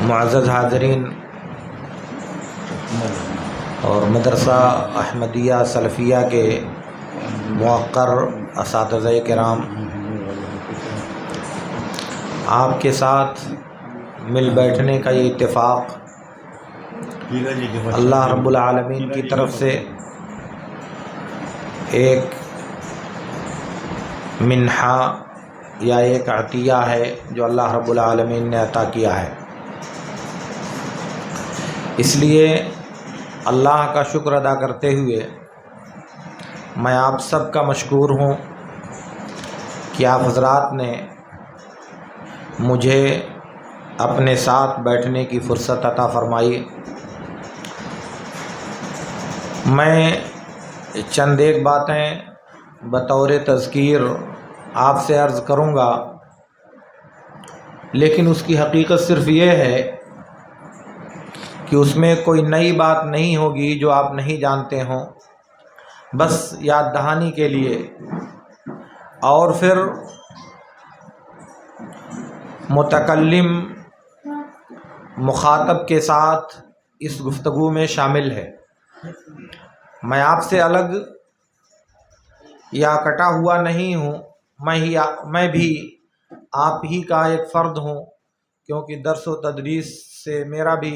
معزز حاضرین اور مدرسہ احمدیہ سلفیہ کے موقر اساتذہ کرام، آپ کے ساتھ مل بیٹھنے کا یہ اتفاق اللہ رب العالمین کی طرف سے ایک منحہ یا ایک عطیہ ہے جو اللہ رب العالمین نے عطا کیا ہے۔ اس لیے اللہ کا شکر ادا کرتے ہوئے میں آپ سب کا مشکور ہوں کہ آپ حضرات نے مجھے اپنے ساتھ بیٹھنے کی فرصت عطا فرمائی۔ میں چند ایک باتیں بطور تذکیر آپ سے عرض کروں گا، لیکن اس کی حقیقت صرف یہ ہے کہ اس میں کوئی نئی بات نہیں ہوگی جو آپ نہیں جانتے ہوں، بس یاد دہانی کے لیے، اور پھر متکلم مخاطب کے ساتھ اس گفتگو میں شامل ہے۔ میں آپ سے الگ یا کٹا ہوا نہیں ہوں، میں بھی آپ ہی کا ایک فرد ہوں، کیونکہ درس و تدریس سے میرا بھی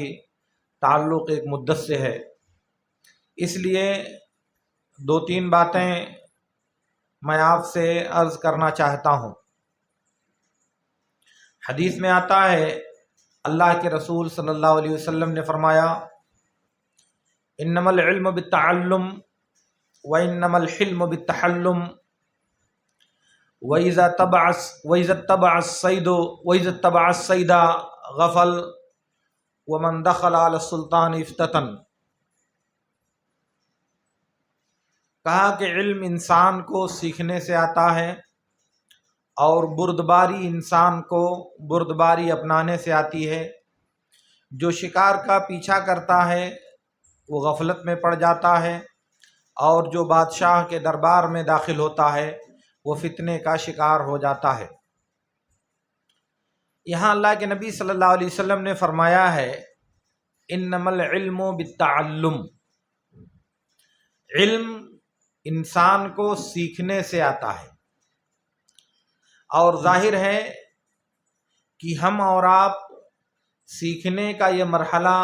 تعلق ایک مدت سے ہے۔ اس لیے دو تین باتیں میں آپ سے عرض کرنا چاہتا ہوں۔ حدیث میں آتا ہے، اللہ کے رسول صلی اللہ علیہ وسلم نے فرمایا، انما العلم بالتعلم وانما الحلم بالتحلم واذا اتبع الصيد غفل ومن دخل على السلطان افتتن۔ کہا کہ علم انسان کو سیکھنے سے آتا ہے، اور بردباری انسان کو بردباری اپنانے سے آتی ہے۔ جو شکار کا پیچھا کرتا ہے وہ غفلت میں پڑ جاتا ہے، اور جو بادشاہ کے دربار میں داخل ہوتا ہے وہ فتنے کا شکار ہو جاتا ہے۔ یہاں اللہ کے نبی صلی اللہ علیہ وسلم نے فرمایا ہے، انما العلم بالتعلم، علم انسان کو سیکھنے سے آتا ہے۔ اور ظاہر ہے کہ ہم اور آپ سیکھنے کا یہ مرحلہ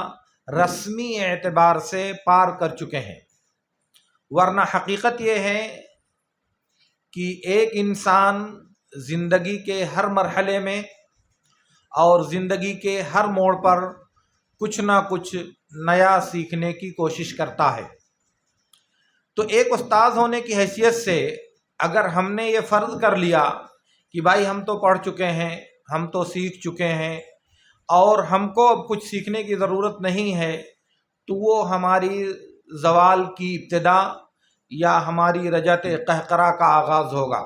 رسمی اعتبار سے پار کر چکے ہیں، ورنہ حقیقت یہ ہے کہ ایک انسان زندگی کے ہر مرحلے میں اور زندگی کے ہر موڑ پر کچھ نہ کچھ نیا سیکھنے کی کوشش کرتا ہے۔ تو ایک استاد ہونے کی حیثیت سے اگر ہم نے یہ فرض کر لیا کہ بھائی ہم تو پڑھ چکے ہیں، ہم تو سیکھ چکے ہیں اور ہم کو اب کچھ سیکھنے کی ضرورت نہیں ہے، تو وہ ہماری زوال کی ابتدا یا ہماری رجعت قہقرہ کا آغاز ہوگا،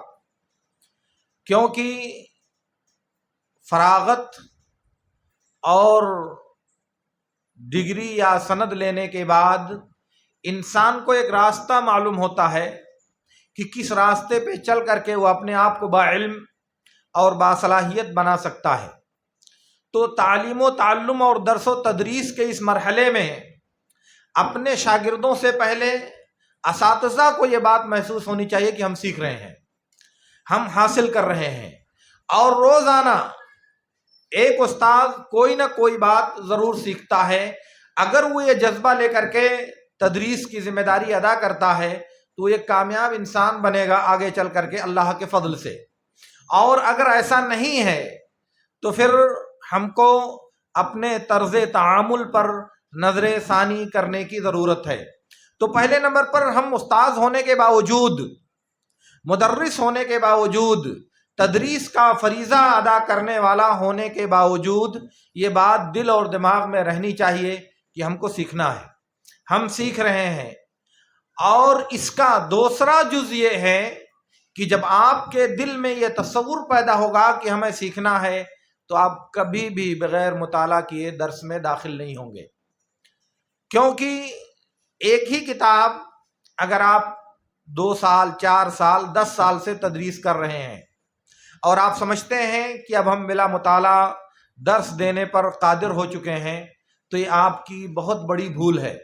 کیونکہ فراغت اور ڈگری یا سند لینے کے بعد انسان کو ایک راستہ معلوم ہوتا ہے کہ کس راستے پہ چل کر کے وہ اپنے آپ کو باعلم اور باصلاحیت بنا سکتا ہے۔ تو تعلیم و تعلم اور درس و تدریس کے اس مرحلے میں اپنے شاگردوں سے پہلے اساتذہ کو یہ بات محسوس ہونی چاہیے کہ ہم سیکھ رہے ہیں، ہم حاصل کر رہے ہیں، اور روزانہ ایک استاد کوئی نہ کوئی بات ضرور سیکھتا ہے۔ اگر وہ یہ جذبہ لے کر کے تدریس کی ذمہ داری ادا کرتا ہے تو ایک کامیاب انسان بنے گا آگے چل کر کے اللہ کے فضل سے، اور اگر ایسا نہیں ہے تو پھر ہم کو اپنے طرز تعامل پر نظر ثانی کرنے کی ضرورت ہے۔ تو پہلے نمبر پر ہم استاذ ہونے کے باوجود، مدرس ہونے کے باوجود، تدریس کا فریضہ ادا کرنے والا ہونے کے باوجود یہ بات دل اور دماغ میں رہنی چاہیے کہ ہم کو سیکھنا ہے، ہم سیکھ رہے ہیں۔ اور اس کا دوسرا جز یہ ہے کہ جب آپ کے دل میں یہ تصور پیدا ہوگا کہ ہمیں سیکھنا ہے تو آپ کبھی بھی بغیر مطالعہ کیے درس میں داخل نہیں ہوں گے، کیونکہ ایک ہی کتاب اگر آپ 2 سال 4 سال 10 سال سے تدریس کر رہے ہیں اور آپ سمجھتے ہیں کہ اب ہم بلا مطالعہ درس دینے پر قادر ہو چکے ہیں تو یہ آپ کی بہت بڑی بھول ہے۔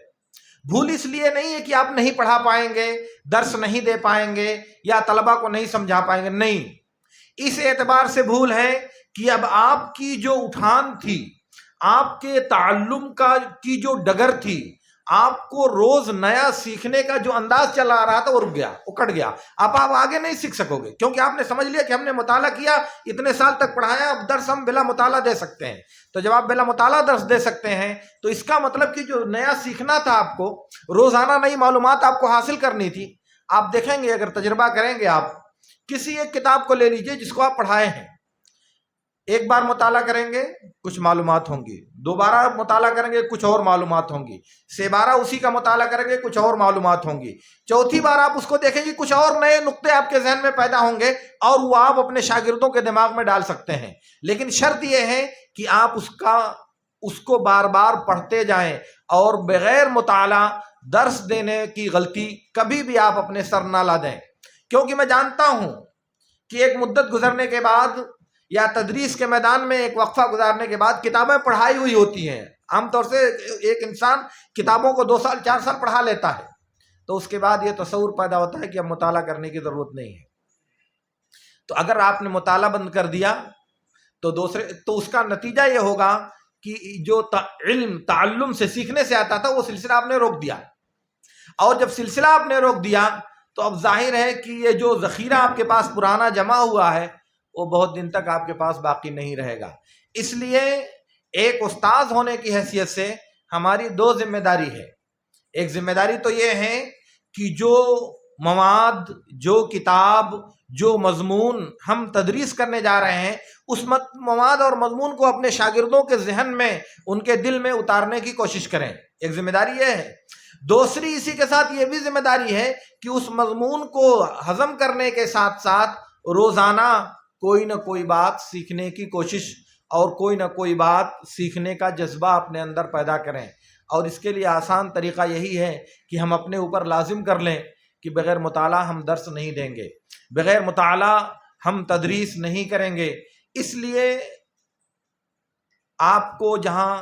بھول اس لیے نہیں ہے کہ آپ نہیں پڑھا پائیں گے، درس نہیں دے پائیں گے یا طلبہ کو نہیں سمجھا پائیں گے، نہیں، اس اعتبار سے بھول ہے کہ اب آپ کی جو اٹھان تھی، آپ کے تعلم کی جو ڈگر تھی، آپ کو روز نیا سیکھنے کا جو انداز چلا آ رہا تھا وہ رک گیا، وہ کٹ گیا۔ آپ آگے نہیں سیکھ سکو گے کیونکہ آپ نے سمجھ لیا کہ ہم نے مطالعہ کیا، اتنے سال تک پڑھایا، اب درس ہم بلا مطالعہ دے سکتے ہیں۔ تو جب آپ بلا مطالعہ درس دے سکتے ہیں تو اس کا مطلب کہ جو نیا سیکھنا تھا، آپ کو روزانہ نئی معلومات آپ کو حاصل کرنی تھی۔ آپ دیکھیں گے، اگر تجربہ کریں گے، آپ کسی ایک کتاب کو لے لیجئے جس کو آپ پڑھائے ہیں، ایک بار مطالعہ کریں گے کچھ معلومات ہوں گی، دوبارہ مطالعہ کریں گے کچھ اور معلومات ہوں گی، سے بارہ اسی کا مطالعہ کریں گے کچھ اور معلومات ہوں گی، چوتھی بار آپ اس کو دیکھیں گے کچھ اور نئے نقطے آپ کے ذہن میں پیدا ہوں گے اور وہ آپ اپنے شاگردوں کے دماغ میں ڈال سکتے ہیں۔ لیکن شرط یہ ہے کہ آپ اس کو بار بار پڑھتے جائیں اور بغیر مطالعہ درس دینے کی غلطی کبھی بھی آپ اپنے سر نہ لا دیں۔ کیونکہ میں جانتا ہوں کہ ایک مدت گزرنے کے بعد یا تدریس کے میدان میں ایک وقفہ گزارنے کے بعد کتابیں پڑھائی ہوئی ہوتی ہیں، عام طور سے ایک انسان کتابوں کو 2 سال 4 سال پڑھا لیتا ہے، تو اس کے بعد یہ تصور پیدا ہوتا ہے کہ اب مطالعہ کرنے کی ضرورت نہیں ہے۔ تو اگر آپ نے مطالعہ بند کر دیا تو اس کا نتیجہ یہ ہوگا کہ جو تعلم سے سیکھنے سے آتا تھا وہ سلسلہ آپ نے روک دیا، اور جب سلسلہ آپ نے روک دیا تو اب ظاہر ہے کہ یہ جو ذخیرہ آپ کے پاس پرانا جمع ہوا ہے وہ بہت دن تک آپ کے پاس باقی نہیں رہے گا۔ اس لیے ایک استاذ ہونے کی حیثیت سے ہماری 2 ذمہ داری ہے۔ ایک ذمہ داری تو یہ ہے کہ جو مواد، جو کتاب، جو مضمون ہم تدریس کرنے جا رہے ہیں، اس مواد اور مضمون کو اپنے شاگردوں کے ذہن میں، ان کے دل میں اتارنے کی کوشش کریں، ایک ذمہ داری یہ ہے۔ دوسری اسی کے ساتھ یہ بھی ذمہ داری ہے کہ اس مضمون کو ہضم کرنے کے ساتھ ساتھ روزانہ کوئی نہ کوئی بات سیکھنے کی کوشش اور کوئی نہ کوئی بات سیکھنے کا جذبہ اپنے اندر پیدا کریں۔ اور اس کے لیے آسان طریقہ یہی ہے کہ ہم اپنے اوپر لازم کر لیں کہ بغیر مطالعہ ہم درس نہیں دیں گے، بغیر مطالعہ ہم تدریس نہیں کریں گے۔ اس لیے آپ کو جہاں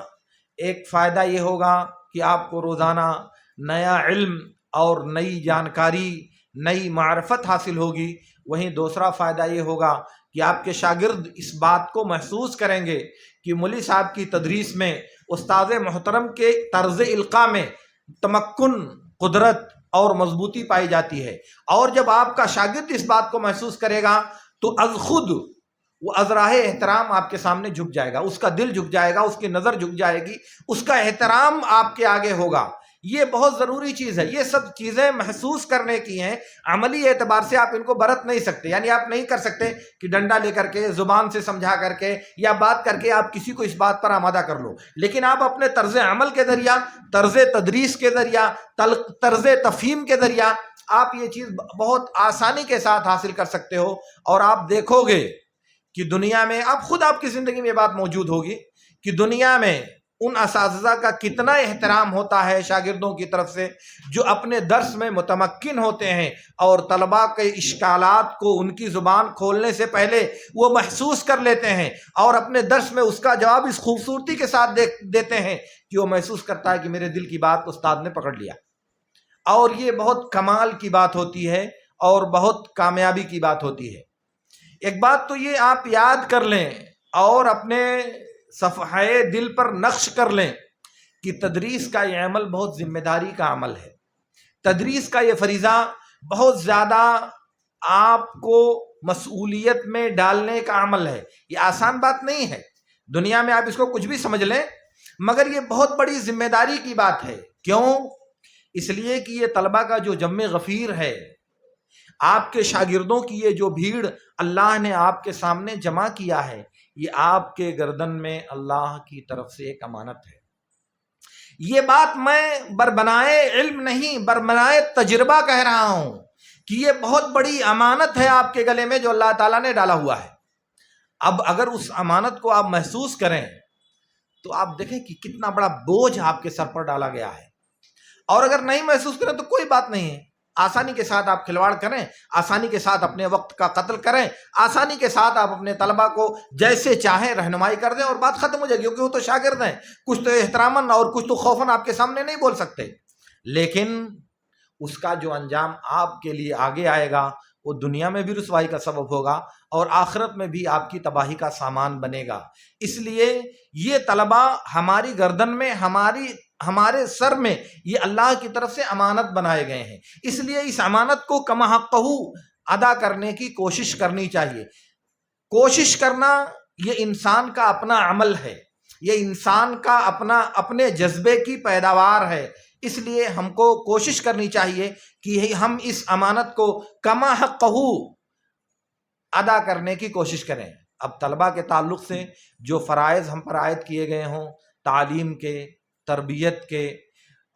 ایک فائدہ یہ ہوگا کہ آپ کو روزانہ نیا علم اور نئی جانکاری، نئی معرفت حاصل ہوگی، وہیں دوسرا فائدہ یہ ہوگا کہ آپ کے شاگرد اس بات کو محسوس کریں گے کہ مولوی صاحب کی تدریس میں، استاد محترم کے طرز القاء میں تمکن، قدرت اور مضبوطی پائی جاتی ہے۔ اور جب آپ کا شاگرد اس بات کو محسوس کرے گا تو از خود وہ از راہ احترام آپ کے سامنے جھک جائے گا، اس کا دل جھک جائے گا، اس کی نظر جھک جائے گی، اس کا احترام آپ کے آگے ہوگا۔ یہ بہت ضروری چیز ہے، یہ سب چیزیں محسوس کرنے کی ہیں۔ عملی اعتبار سے آپ ان کو برت نہیں سکتے، یعنی آپ نہیں کر سکتے کہ ڈنڈا لے کر کے، زبان سے سمجھا کر کے یا بات کر کے آپ کسی کو اس بات پر آمادہ کر لو، لیکن آپ اپنے طرز عمل کے ذریعہ، طرز تدریس کے ذریعہ، طرز تفہیم کے ذریعہ آپ یہ چیز بہت آسانی کے ساتھ حاصل کر سکتے ہو۔ اور آپ دیکھو گے کہ دنیا میں، آپ کی زندگی میں یہ بات موجود ہوگی کہ دنیا میں ان اساتذہ کا کتنا احترام ہوتا ہے شاگردوں کی طرف سے جو اپنے درس میں متمکن ہوتے ہیں اور طلباء کے اشکالات کو ان کی زبان کھولنے سے پہلے وہ محسوس کر لیتے ہیں اور اپنے درس میں اس کا جواب اس خوبصورتی کے ساتھ دیتے ہیں کہ وہ محسوس کرتا ہے کہ میرے دل کی بات استاد نے پکڑ لیا۔ اور یہ بہت کمال کی بات ہوتی ہے اور بہت کامیابی کی بات ہوتی ہے۔ ایک بات تو یہ آپ یاد کر لیں اور اپنے صفحہ دل پر نقش کر لیں کہ تدریس کا یہ عمل بہت ذمہ داری کا عمل ہے۔ تدریس کا یہ فریضہ بہت زیادہ آپ کو مسئولیت میں ڈالنے کا عمل ہے۔ یہ آسان بات نہیں ہے، دنیا میں آپ اس کو کچھ بھی سمجھ لیں، مگر یہ بہت بڑی ذمہ داری کی بات ہے۔ کیوں؟ اس لیے کہ یہ طلبہ کا جو جم غفیر ہے، آپ کے شاگردوں کی یہ جو بھیڑ اللہ نے آپ کے سامنے جمع کیا ہے، یہ آپ کے گردن میں اللہ کی طرف سے ایک امانت ہے۔ یہ بات میں بربنائے علم نہیں، بربنائے تجربہ کہہ رہا ہوں کہ یہ بہت بڑی امانت ہے آپ کے گلے میں جو اللہ تعالیٰ نے ڈالا ہوا ہے۔ اب اگر اس امانت کو آپ محسوس کریں تو آپ دیکھیں کہ کتنا بڑا بوجھ آپ کے سر پر ڈالا گیا ہے، اور اگر نہیں محسوس کریں تو کوئی بات نہیں ہے، آسانی کے ساتھ آپ کھلواڑ کریں، آسانی کے ساتھ اپنے وقت کا قتل کریں، آسانی کے ساتھ آپ اپنے طلبہ کو جیسے چاہیں رہنمائی کر دیں اور بات ختم ہو جائے گی، کیونکہ وہ تو شاگرد ہیں، کچھ تو احتراماً اور کچھ تو خوفاً آپ کے سامنے نہیں بول سکتے، لیکن اس کا جو انجام آپ کے لیے آگے آئے گا وہ دنیا میں بھی رسوائی کا سبب ہوگا اور آخرت میں بھی آپ کی تباہی کا سامان بنے گا۔ اس لیے یہ طلبہ ہماری گردن میں، ہمارے سر میں یہ اللہ کی طرف سے امانت بنائے گئے ہیں، اس لیے اس امانت کو کما حقہ ادا کرنے کی کوشش کرنی چاہیے۔ کوشش کرنا یہ انسان کا اپنا عمل ہے، یہ انسان کا اپنے جذبے کی پیداوار ہے، اس لیے ہم کو کوشش کرنی چاہیے کہ ہم اس امانت کو کما حقہ ادا کرنے کی کوشش کریں۔ اب طلبہ کے تعلق سے جو فرائض ہم پر عائد کیے گئے ہوں، تعلیم کے، تربیت کے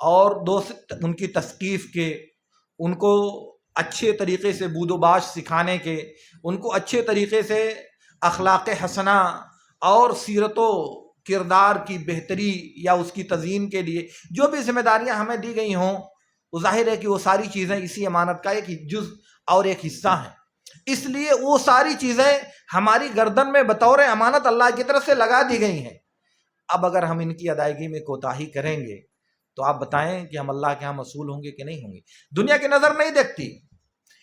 اور ان کی تثقیف کے، ان کو اچھے طریقے سے بود و باش سکھانے کے، ان کو اچھے طریقے سے اخلاق حسنہ اور سیرت و کردار کی بہتری یا اس کی تزئین کے لیے جو بھی ذمہ داریاں ہمیں دی گئی ہوں، وہ ظاہر ہے کہ وہ ساری چیزیں اسی امانت کا ایک جز اور ایک حصہ ہیں، اس لیے وہ ساری چیزیں ہماری گردن میں بطور امانت اللہ کی طرف سے لگا دی گئی ہیں۔ اب اگر ہم ان کی ادائیگی میں کوتاہی کریں گے تو آپ بتائیں کہ ہم اللہ کے ہاں مسئول ہوں گے کہ نہیں ہوں گے؟ دنیا کی نظر نہیں دیکھتی،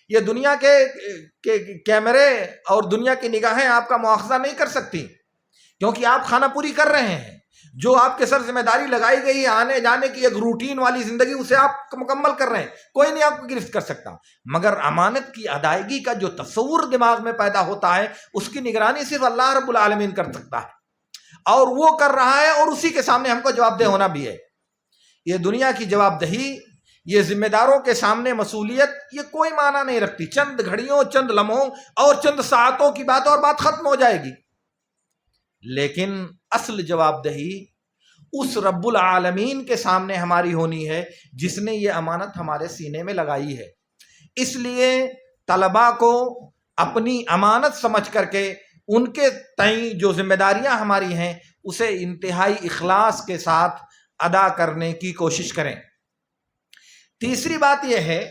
یہ دنیا کے کیمرے اور دنیا کی نگاہیں آپ کا مواخذہ نہیں کر سکتی، کیونکہ آپ خانہ پوری کر رہے ہیں، جو آپ کے سر ذمہ داری لگائی گئی ہے آنے جانے کی ایک روٹین والی زندگی، اسے آپ مکمل کر رہے ہیں، کوئی نہیں آپ کو گرفت کر سکتا، مگر امانت کی ادائیگی کا جو تصور دماغ میں پیدا ہوتا ہے اس کی نگرانی صرف اللہ رب العالمین کر سکتا ہے، اور وہ کر رہا ہے اور اسی کے سامنے ہم کو جواب دہ ہونا بھی ہے۔ یہ دنیا کی جواب دہی، یہ ذمہ داروں کے سامنے مسئولیت، یہ کوئی معنی نہیں رکھتی، چند گھڑیوں، چند لمحوں اور چند ساعتوں کی بات اور بات ختم ہو جائے گی، لیکن اصل جواب دہی اس رب العالمین کے سامنے ہماری ہونی ہے جس نے یہ امانت ہمارے سینے میں لگائی ہے۔ اس لیے طلباء کو اپنی امانت سمجھ کر کے ان کے تئیں جو ذمہ داریاں ہماری ہیں اسے انتہائی اخلاص کے ساتھ ادا کرنے کی کوشش کریں۔ تیسری بات یہ ہے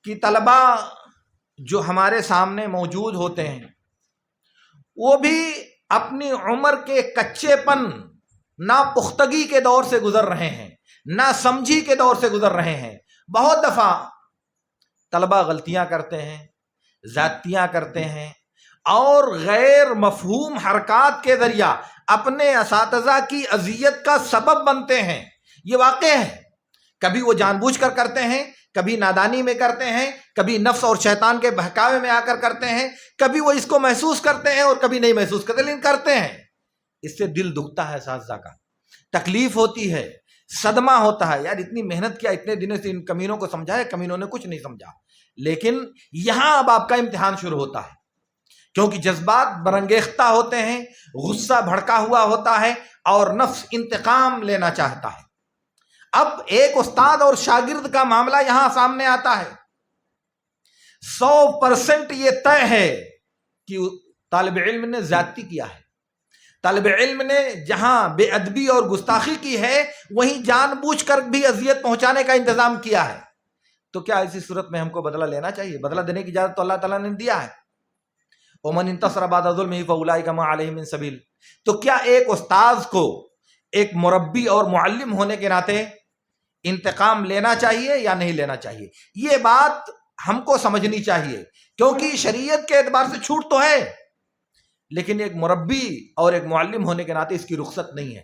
کہ طلباء جو ہمارے سامنے موجود ہوتے ہیں وہ بھی اپنی عمر کے کچے پن، ناپختگی کے دور سے گزر رہے ہیں، ناسمجھی کے دور سے گزر رہے ہیں۔ بہت دفعہ طلباء غلطیاں کرتے ہیں، زیادتیاں کرتے ہیں اور غیر مفہوم حرکات کے ذریعہ اپنے اساتذہ کی اذیت کا سبب بنتے ہیں، یہ واقع ہے۔ کبھی وہ جان بوجھ کر کرتے ہیں، کبھی نادانی میں کرتے ہیں، کبھی نفس اور شیطان کے بہکاوے میں آ کر کرتے ہیں، کبھی وہ اس کو محسوس کرتے ہیں اور کبھی نہیں محسوس کرتے، لیکن کرتے ہیں۔ اس سے دل دکھتا ہے اساتذہ کا، تکلیف ہوتی ہے، صدمہ ہوتا ہے، یار اتنی محنت کیا، اتنے دنوں سے ان کمینوں کو سمجھا ہے، کمینوں نے کچھ نہیں سمجھا۔ لیکن یہاں اب آپ کا امتحان شروع ہوتا ہے، کیونکہ جذبات برانگیختہ ہوتے ہیں، غصہ بھڑکا ہوا ہوتا ہے اور نفس انتقام لینا چاہتا ہے۔ اب ایک استاد اور شاگرد کا معاملہ یہاں سامنے آتا ہے، 100% یہ طے ہے کہ طالب علم نے زیادتی کیا ہے، طالب علم نے جہاں بے ادبی اور گستاخی کی ہے وہیں جان بوجھ کر بھی اذیت پہنچانے کا انتظام کیا ہے، تو کیا ایسی صورت میں ہم کو بدلہ لینا چاہیے؟ بدلہ دینے کی اجازت تو اللہ تعالیٰ نے دیا ہے، وَمَنِ انتَصَرَ بَعْدَ ظُلْمِهِ فَأُولَٰئِكَ مَا عَلَيْهِم مِّن سَبِيلٍ۔ تو کیا ایک استاذ کو ایک مربی اور معلم ہونے کے ناطے انتقام لینا چاہیے یا نہیں لینا چاہیے؟ یہ بات ہم کو سمجھنی چاہیے، کیونکہ شریعت کے اعتبار سے چھوٹ تو ہے، لیکن ایک مربی اور ایک معلم ہونے کے ناطے اس کی رخصت نہیں ہے،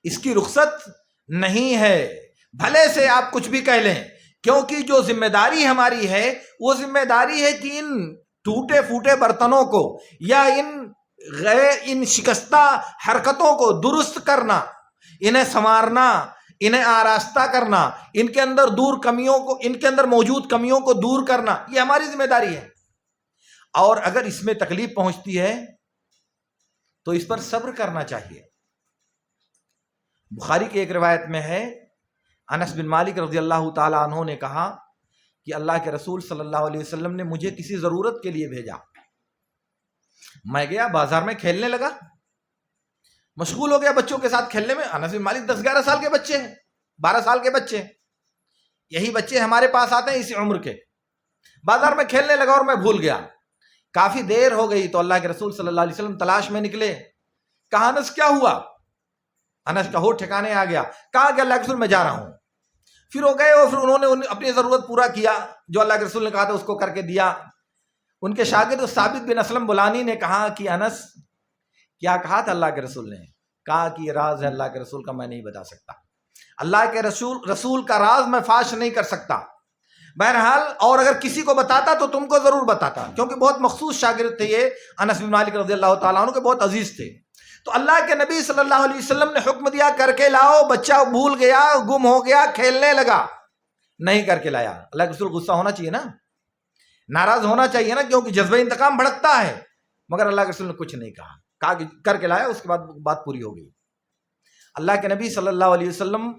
اس کی رخصت نہیں ہے، بھلے سے آپ کچھ بھی کہہ لیں، کیونکہ جو ذمہ داری ہماری ہے وہ ذمہ داری ہے کہ ان ٹوٹے پھوٹے برتنوں کو یا ان شکستہ حرکتوں کو درست کرنا، انہیں سنوارنا، انہیں آراستہ کرنا، ان کے اندر موجود کمیوں کو دور کرنا، یہ ہماری ذمہ داری ہے، اور اگر اس میں تکلیف پہنچتی ہے تو اس پر صبر کرنا چاہیے۔ بخاری کی ایک روایت میں ہے، انس بن مالک رضی اللہ تعالی عنہ نے کہا کہ اللہ کے رسول صلی اللہ علیہ وسلم نے مجھے کسی ضرورت کے لیے بھیجا، میں گیا بازار میں کھیلنے لگا، مشغول ہو گیا بچوں کے ساتھ کھیلنے میں۔ انس بن مالک 10-11 سال کے بچے ہیں، 12 سال کے بچے ہیں، یہی بچے ہمارے پاس آتے ہیں اسی عمر کے، بازار میں کھیلنے لگا اور میں بھول گیا، کافی دیر ہو گئی تو اللہ کے رسول صلی اللہ علیہ وسلم تلاش میں نکلے، کہا انس کیا ہوا؟ انس کا ہوش ٹھکانے آ گیا، کہا کہ اللہ کے رسول میں جا رہا ہوں۔ پھر وہ گئے اور پھر انہوں نے اپنی ضرورت پورا کیا، جو اللہ کے رسول نے کہا تھا اس کو کر کے دیا۔ ان کے شاگرد ثابت بن اسلم بلانی نے کہا کہ انس کیا کہا تھا اللہ کے رسول نے؟ کہا کہ یہ راز ہے اللہ کے رسول کا، میں نہیں بتا سکتا، اللہ کے رسول کا راز میں فاش نہیں کر سکتا۔ بہرحال اور اگر کسی کو بتاتا تو تم کو ضرور بتاتا، کیونکہ بہت مخصوص شاگرد تھے یہ، انس بن مالک رضی اللہ تعالیٰ عنہ کے بہت عزیز تھے۔ تو اللہ کے نبی صلی اللہ علیہ وسلم نے حکم دیا کر کے لاؤ، بچہ بھول گیا، گم ہو گیا، کھیلنے لگا، نہیں کر کے لایا۔ اللہ کے رسول غصہ ہونا چاہیے نا، ناراض ہونا چاہیے نا، کیونکہ جذبہ انتقام بھڑکتا ہے، مگر اللہ کے رسول نے کچھ نہیں کہا کہ کر کے لایا، اس کے بعد بات پوری ہو گئی۔ اللہ کے نبی صلی اللہ علیہ وسلم،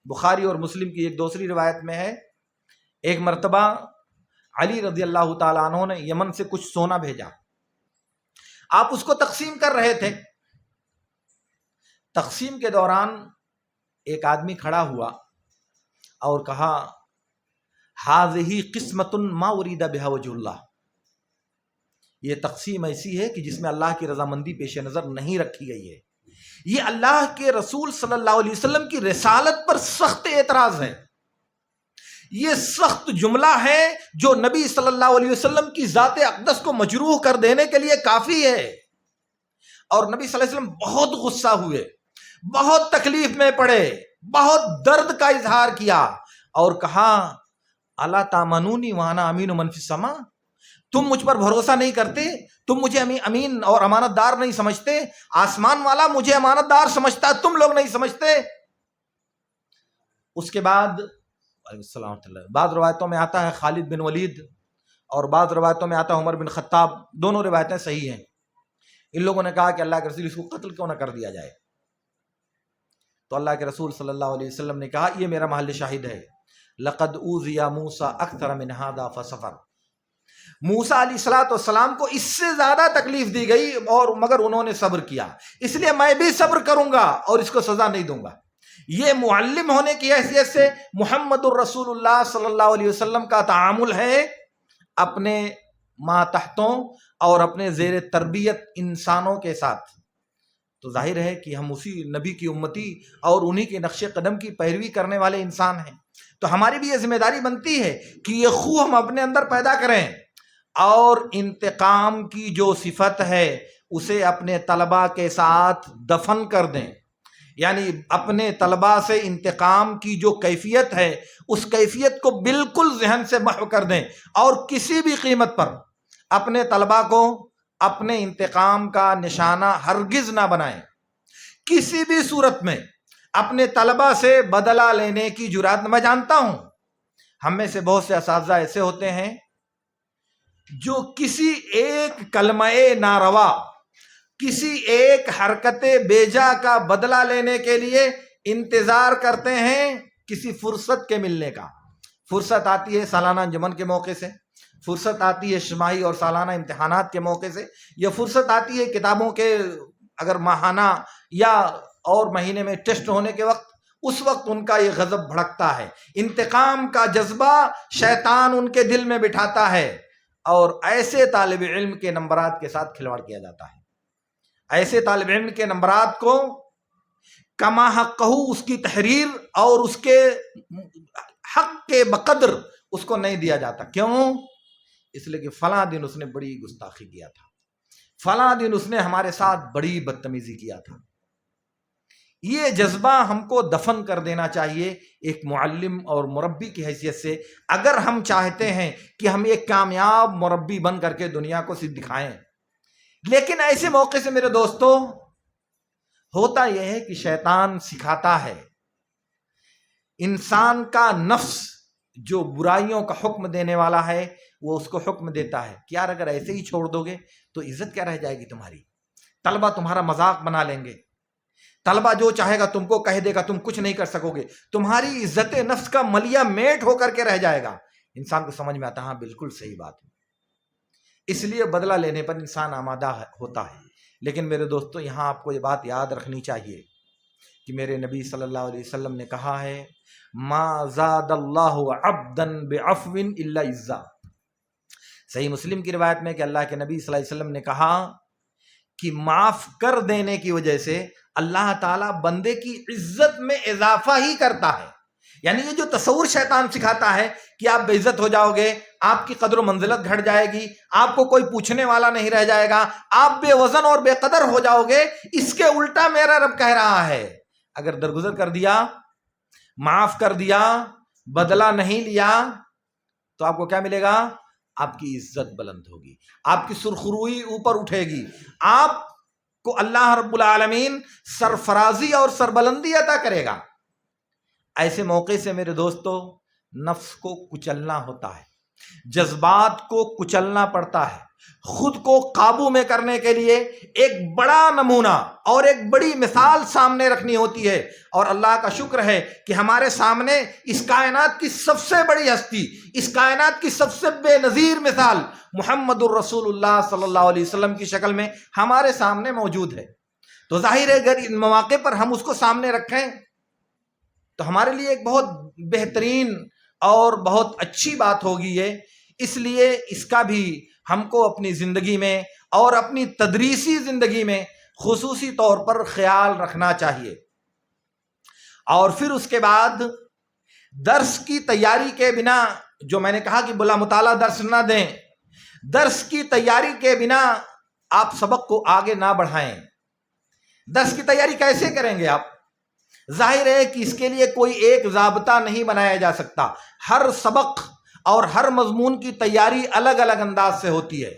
بخاری اور مسلم کی ایک دوسری روایت میں ہے، ایک مرتبہ علی رضی اللہ تعالیٰ عنہ نے یمن سے کچھ سونا بھیجا، آپ اس کو تقسیم کر رہے تھے، تقسیم کے دوران ایک آدمی کھڑا ہوا اور کہا ہذہ قسمۃ ما ارید بہا وجہ اللہ، یہ تقسیم ایسی ہے کہ جس میں اللہ کی رضامندی پیش نظر نہیں رکھی گئی ہے، یہ اللہ کے رسول صلی اللہ علیہ وسلم کی رسالت پر سخت اعتراض ہے، یہ سخت جملہ ہے جو نبی صلی اللہ علیہ وسلم کی ذات اقدس کو مجروح کر دینے کے لیے کافی ہے۔ اور نبی صلی اللہ علیہ وسلم بہت غصہ ہوئے، بہت تکلیف میں پڑے، بہت درد کا اظہار کیا اور کہا الا تامنونی وانا امین من فی السماء، تم مجھ پر بھروسہ نہیں کرتے، تم مجھے امین اور امانت دار نہیں سمجھتے، آسمان والا مجھے امانت دار سمجھتا، تم لوگ نہیں سمجھتے۔ اس کے بعد بعض روایتوں میں آتا ہے خالد بن ولید اور بعض روایتوں میں آتا ہے عمر بن خطاب، دونوں روایتیں صحیح ہیں۔ ان لوگوں نے کہا کہ اللہ کے رسول اس کو قتل کیوں نہ کر دیا جائے، تو اللہ کے رسول صلی اللہ علیہ وسلم نے کہا یہ میرا محل شاہد ہے، لقد اوذی موسیٰ اکثر من ھذا فصبر، موسیٰ علیہ الصلوۃ والسلام کو اس سے زیادہ تکلیف دی گئی اور مگر انہوں نے صبر کیا، اس لیے میں بھی صبر کروں گا اور اس کو سزا نہیں دوں گا۔ یہ معلم ہونے کی حیثیت سے محمد الرسول اللہ صلی اللہ علیہ وسلم کا تعامل ہے اپنے ماتحتوں اور اپنے زیر تربیت انسانوں کے ساتھ، تو ظاہر ہے کہ ہم اسی نبی کی امتی اور انہی کے نقش قدم کی پیروی کرنے والے انسان ہیں، تو ہماری بھی یہ ذمہ داری بنتی ہے کہ یہ خو ہم اپنے اندر پیدا کریں اور انتقام کی جو صفت ہے اسے اپنے طلباء کے ساتھ دفن کر دیں، یعنی اپنے طلباء سے انتقام کی جو کیفیت ہے اس کیفیت کو بالکل ذہن سے محو کر دیں، اور کسی بھی قیمت پر اپنے طلباء کو اپنے انتقام کا نشانہ ہرگز نہ بنائیں، کسی بھی صورت میں اپنے طلباء سے بدلہ لینے کی جرات۔ میں جانتا ہوں ہم میں سے بہت سے اساتذہ ایسے ہوتے ہیں جو کسی ایک کلمہ ناروا، کسی ایک حرکت بیجا کا بدلہ لینے کے لیے انتظار کرتے ہیں کسی فرصت کے ملنے کا۔ فرصت آتی ہے سالانہ انجمن کے موقع سے، فرصت آتی ہے اجتماعی اور سالانہ امتحانات کے موقع سے، یا فرصت آتی ہے کتابوں کے اگر ماہانہ یا اور مہینے میں ٹیسٹ ہونے کے وقت، اس وقت ان کا یہ غضب بھڑکتا ہے، انتقام کا جذبہ شیطان ان کے دل میں بٹھاتا ہے، اور ایسے طالب علم کے نمبرات کے ساتھ کھلواڑ کیا جاتا ہے، ایسے طالب علم کے نمبرات کو کما حقہ اس کی تحریر اور اس کے حق کے بقدر اس کو نہیں دیا جاتا۔ کیوں؟ اس لیے کہ فلاں دن اس نے بڑی گستاخی کیا تھا، فلاں دن اس نے ہمارے ساتھ بڑی بدتمیزی کیا تھا۔ یہ جذبہ ہم کو دفن کر دینا چاہیے ایک معلم اور مربی کی حیثیت سے، اگر ہم چاہتے ہیں کہ ہم ایک کامیاب مربی بن کر کے دنیا کو دکھائیں۔ لیکن ایسے موقع سے میرے دوستو ہوتا یہ ہے کہ شیطان سکھاتا ہے، انسان کا نفس جو برائیوں کا حکم دینے والا ہے وہ اس کو حکم دیتا ہے کہ یار اگر ایسے ہی چھوڑ دو گے تو عزت کیا رہ جائے گی تمہاری، طلبہ تمہارا مذاق بنا لیں گے، طلبہ جو چاہے گا تم کو کہہ دے گا، تم کچھ نہیں کر سکو گے، تمہاری عزت نفس کا ملیا میٹ ہو کر کے رہ جائے گا۔ انسان کو سمجھ میں آتا ہاں بالکل صحیح بات ہے، اس لیے بدلہ لینے پر انسان آمادہ ہوتا ہے۔ لیکن میرے دوستو یہاں آپ کو یہ بات یاد رکھنی چاہیے کہ میرے نبی صلی اللہ علیہ وسلم نے کہا ہے ما زاد اللہ عبدا بعفو الا عزا. صحیح مسلم کی روایت میں کہ اللہ کے نبی صلی اللہ علیہ وسلم نے کہا کہ معاف کر دینے کی وجہ سے اللہ تعالیٰ بندے کی عزت میں اضافہ ہی کرتا ہے. یعنی یہ جو تصور شیطان سکھاتا ہے کہ آپ بے عزت ہو جاؤ گے، آپ کی قدر و منزلت گھٹ جائے گی، آپ کو کوئی پوچھنے والا نہیں رہ جائے گا، آپ بے وزن اور بے قدر ہو جاؤ گے، اس کے الٹا میرا رب کہہ رہا ہے اگر درگزر کر دیا، معاف کر دیا، بدلہ نہیں لیا تو آپ کو کیا ملے گا؟ آپ کی عزت بلند ہوگی، آپ کی سرخروئی اوپر اٹھے گی، آپ کو اللہ رب العالمین سرفرازی اور سربلندی عطا کرے گا. ایسے موقع سے میرے دوستو نفس کو کچلنا ہوتا ہے، جذبات کو کچلنا پڑتا ہے. خود کو قابو میں کرنے کے لیے ایک بڑا نمونہ اور ایک بڑی مثال سامنے رکھنی ہوتی ہے. اور اللہ کا شکر ہے کہ ہمارے سامنے اس کائنات کی سب سے بڑی ہستی، اس کائنات کی سب سے بے نظیر مثال محمد الرسول اللہ صلی اللہ علیہ وسلم کی شکل میں ہمارے سامنے موجود ہے. تو ظاہر ہے اگر ان مواقع پر ہم اس کو سامنے رکھیں تو ہمارے لیے ایک بہت بہترین اور بہت اچھی بات ہوگی یہ. اس لیے اس کا بھی ہم کو اپنی زندگی میں اور اپنی تدریسی زندگی میں خصوصی طور پر خیال رکھنا چاہیے. اور پھر اس کے بعد درس کی تیاری کے بنا، جو میں نے کہا کہ بلا مطالعہ درس نہ دیں، درس کی تیاری کے بنا آپ سبق کو آگے نہ بڑھائیں. درس کی تیاری کیسے کریں گے آپ؟ ظاہر ہے کہ اس کے لیے کوئی ایک ضابطہ نہیں بنایا جا سکتا. ہر سبق اور ہر مضمون کی تیاری الگ الگ انداز سے ہوتی ہے.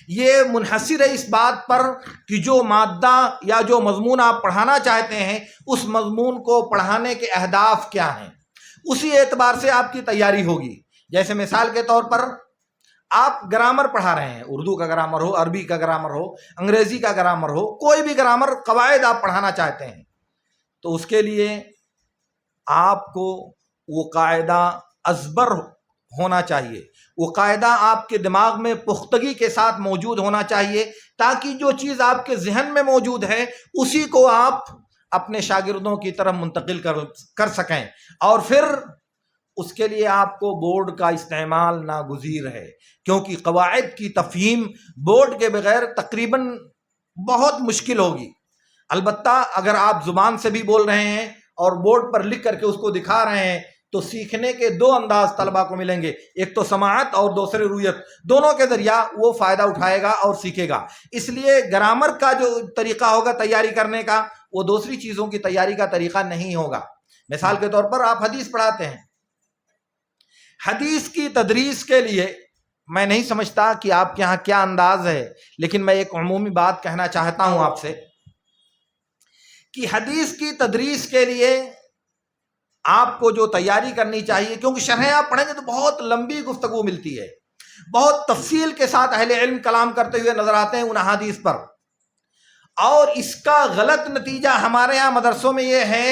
یہ منحصر ہے اس بات پر کہ جو مادہ یا جو مضمون آپ پڑھانا چاہتے ہیں اس مضمون کو پڑھانے کے اہداف کیا ہیں، اسی اعتبار سے آپ کی تیاری ہوگی. جیسے مثال کے طور پر آپ گرامر پڑھا رہے ہیں، اردو کا گرامر ہو، عربی کا گرامر ہو، انگریزی کا گرامر ہو، کوئی بھی گرامر قواعد آپ پڑھانا چاہتے ہیں تو اس کے لیے آپ کو وہ قاعدہ ازبر ہونا چاہیے، وہ قاعدہ آپ کے دماغ میں پختگی کے ساتھ موجود ہونا چاہیے تاکہ جو چیز آپ کے ذہن میں موجود ہے اسی کو آپ اپنے شاگردوں کی طرف منتقل کر سکیں. اور پھر اس کے لیے آپ کو بورڈ کا استعمال ناگزیر ہے، کیونکہ قواعد کی تفہیم بورڈ کے بغیر تقریباً بہت مشکل ہوگی. البتہ اگر آپ زبان سے بھی بول رہے ہیں اور بورڈ پر لکھ کر کے اس کو دکھا رہے ہیں تو سیکھنے کے دو انداز طلبہ کو ملیں گے، ایک تو سماعت اور دوسرے رویت. دونوں کے ذریعہ وہ فائدہ اٹھائے گا اور سیکھے گا. اس لیے گرامر کا جو طریقہ ہوگا تیاری کرنے کا وہ دوسری چیزوں کی تیاری کا طریقہ نہیں ہوگا. مثال کے طور پر آپ حدیث پڑھاتے ہیں، حدیث کی تدریس کے لیے میں نہیں سمجھتا کہ آپ کے یہاں کیا انداز ہے، لیکن میں ایک عمومی بات کہنا چاہتا ہوں آپ سے کہ حدیث کی تدریس کے لیے آپ کو جو تیاری کرنی چاہیے، کیونکہ شرحیں آپ پڑھیں گے تو بہت لمبی گفتگو ملتی ہے، بہت تفصیل کے ساتھ اہل علم کلام کرتے ہوئے نظر آتے ہیں ان احادیث پر. اور اس کا غلط نتیجہ ہمارے ہاں مدرسوں میں یہ ہے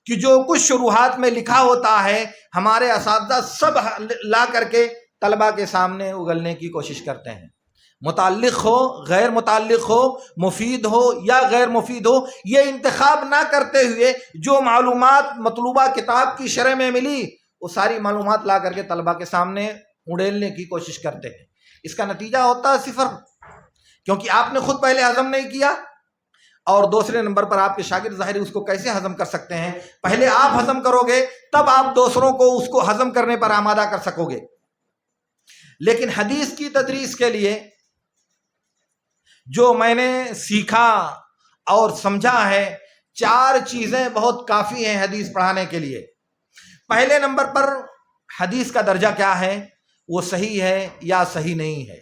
کہ جو کچھ شروحات میں لکھا ہوتا ہے ہمارے اساتذہ سب لا کر کے طلبہ کے سامنے اگلنے کی کوشش کرتے ہیں. متعلق ہو، غیر متعلق ہو، مفید ہو یا غیر مفید ہو، یہ انتخاب نہ کرتے ہوئے جو معلومات مطلوبہ کتاب کی شرح میں ملی وہ ساری معلومات لا کر کے طلبہ کے سامنے اڑیلنے کی کوشش کرتے ہیں. اس کا نتیجہ ہوتا ہے صفر، کیونکہ آپ نے خود پہلے ہضم نہیں کیا، اور دوسرے نمبر پر آپ کے شاگرد ظاہر اس کو کیسے ہضم کر سکتے ہیں؟ پہلے آپ ہضم کرو گے تب آپ دوسروں کو اس کو ہضم کرنے پر آمادہ کر سکو گے. لیکن حدیث کی تدریس کے لیے جو میں نے سیکھا اور سمجھا ہے، 4 چیزیں بہت کافی ہیں حدیث پڑھانے کے لیے. پہلے نمبر پر حدیث کا درجہ کیا ہے، وہ صحیح ہے یا صحیح نہیں ہے.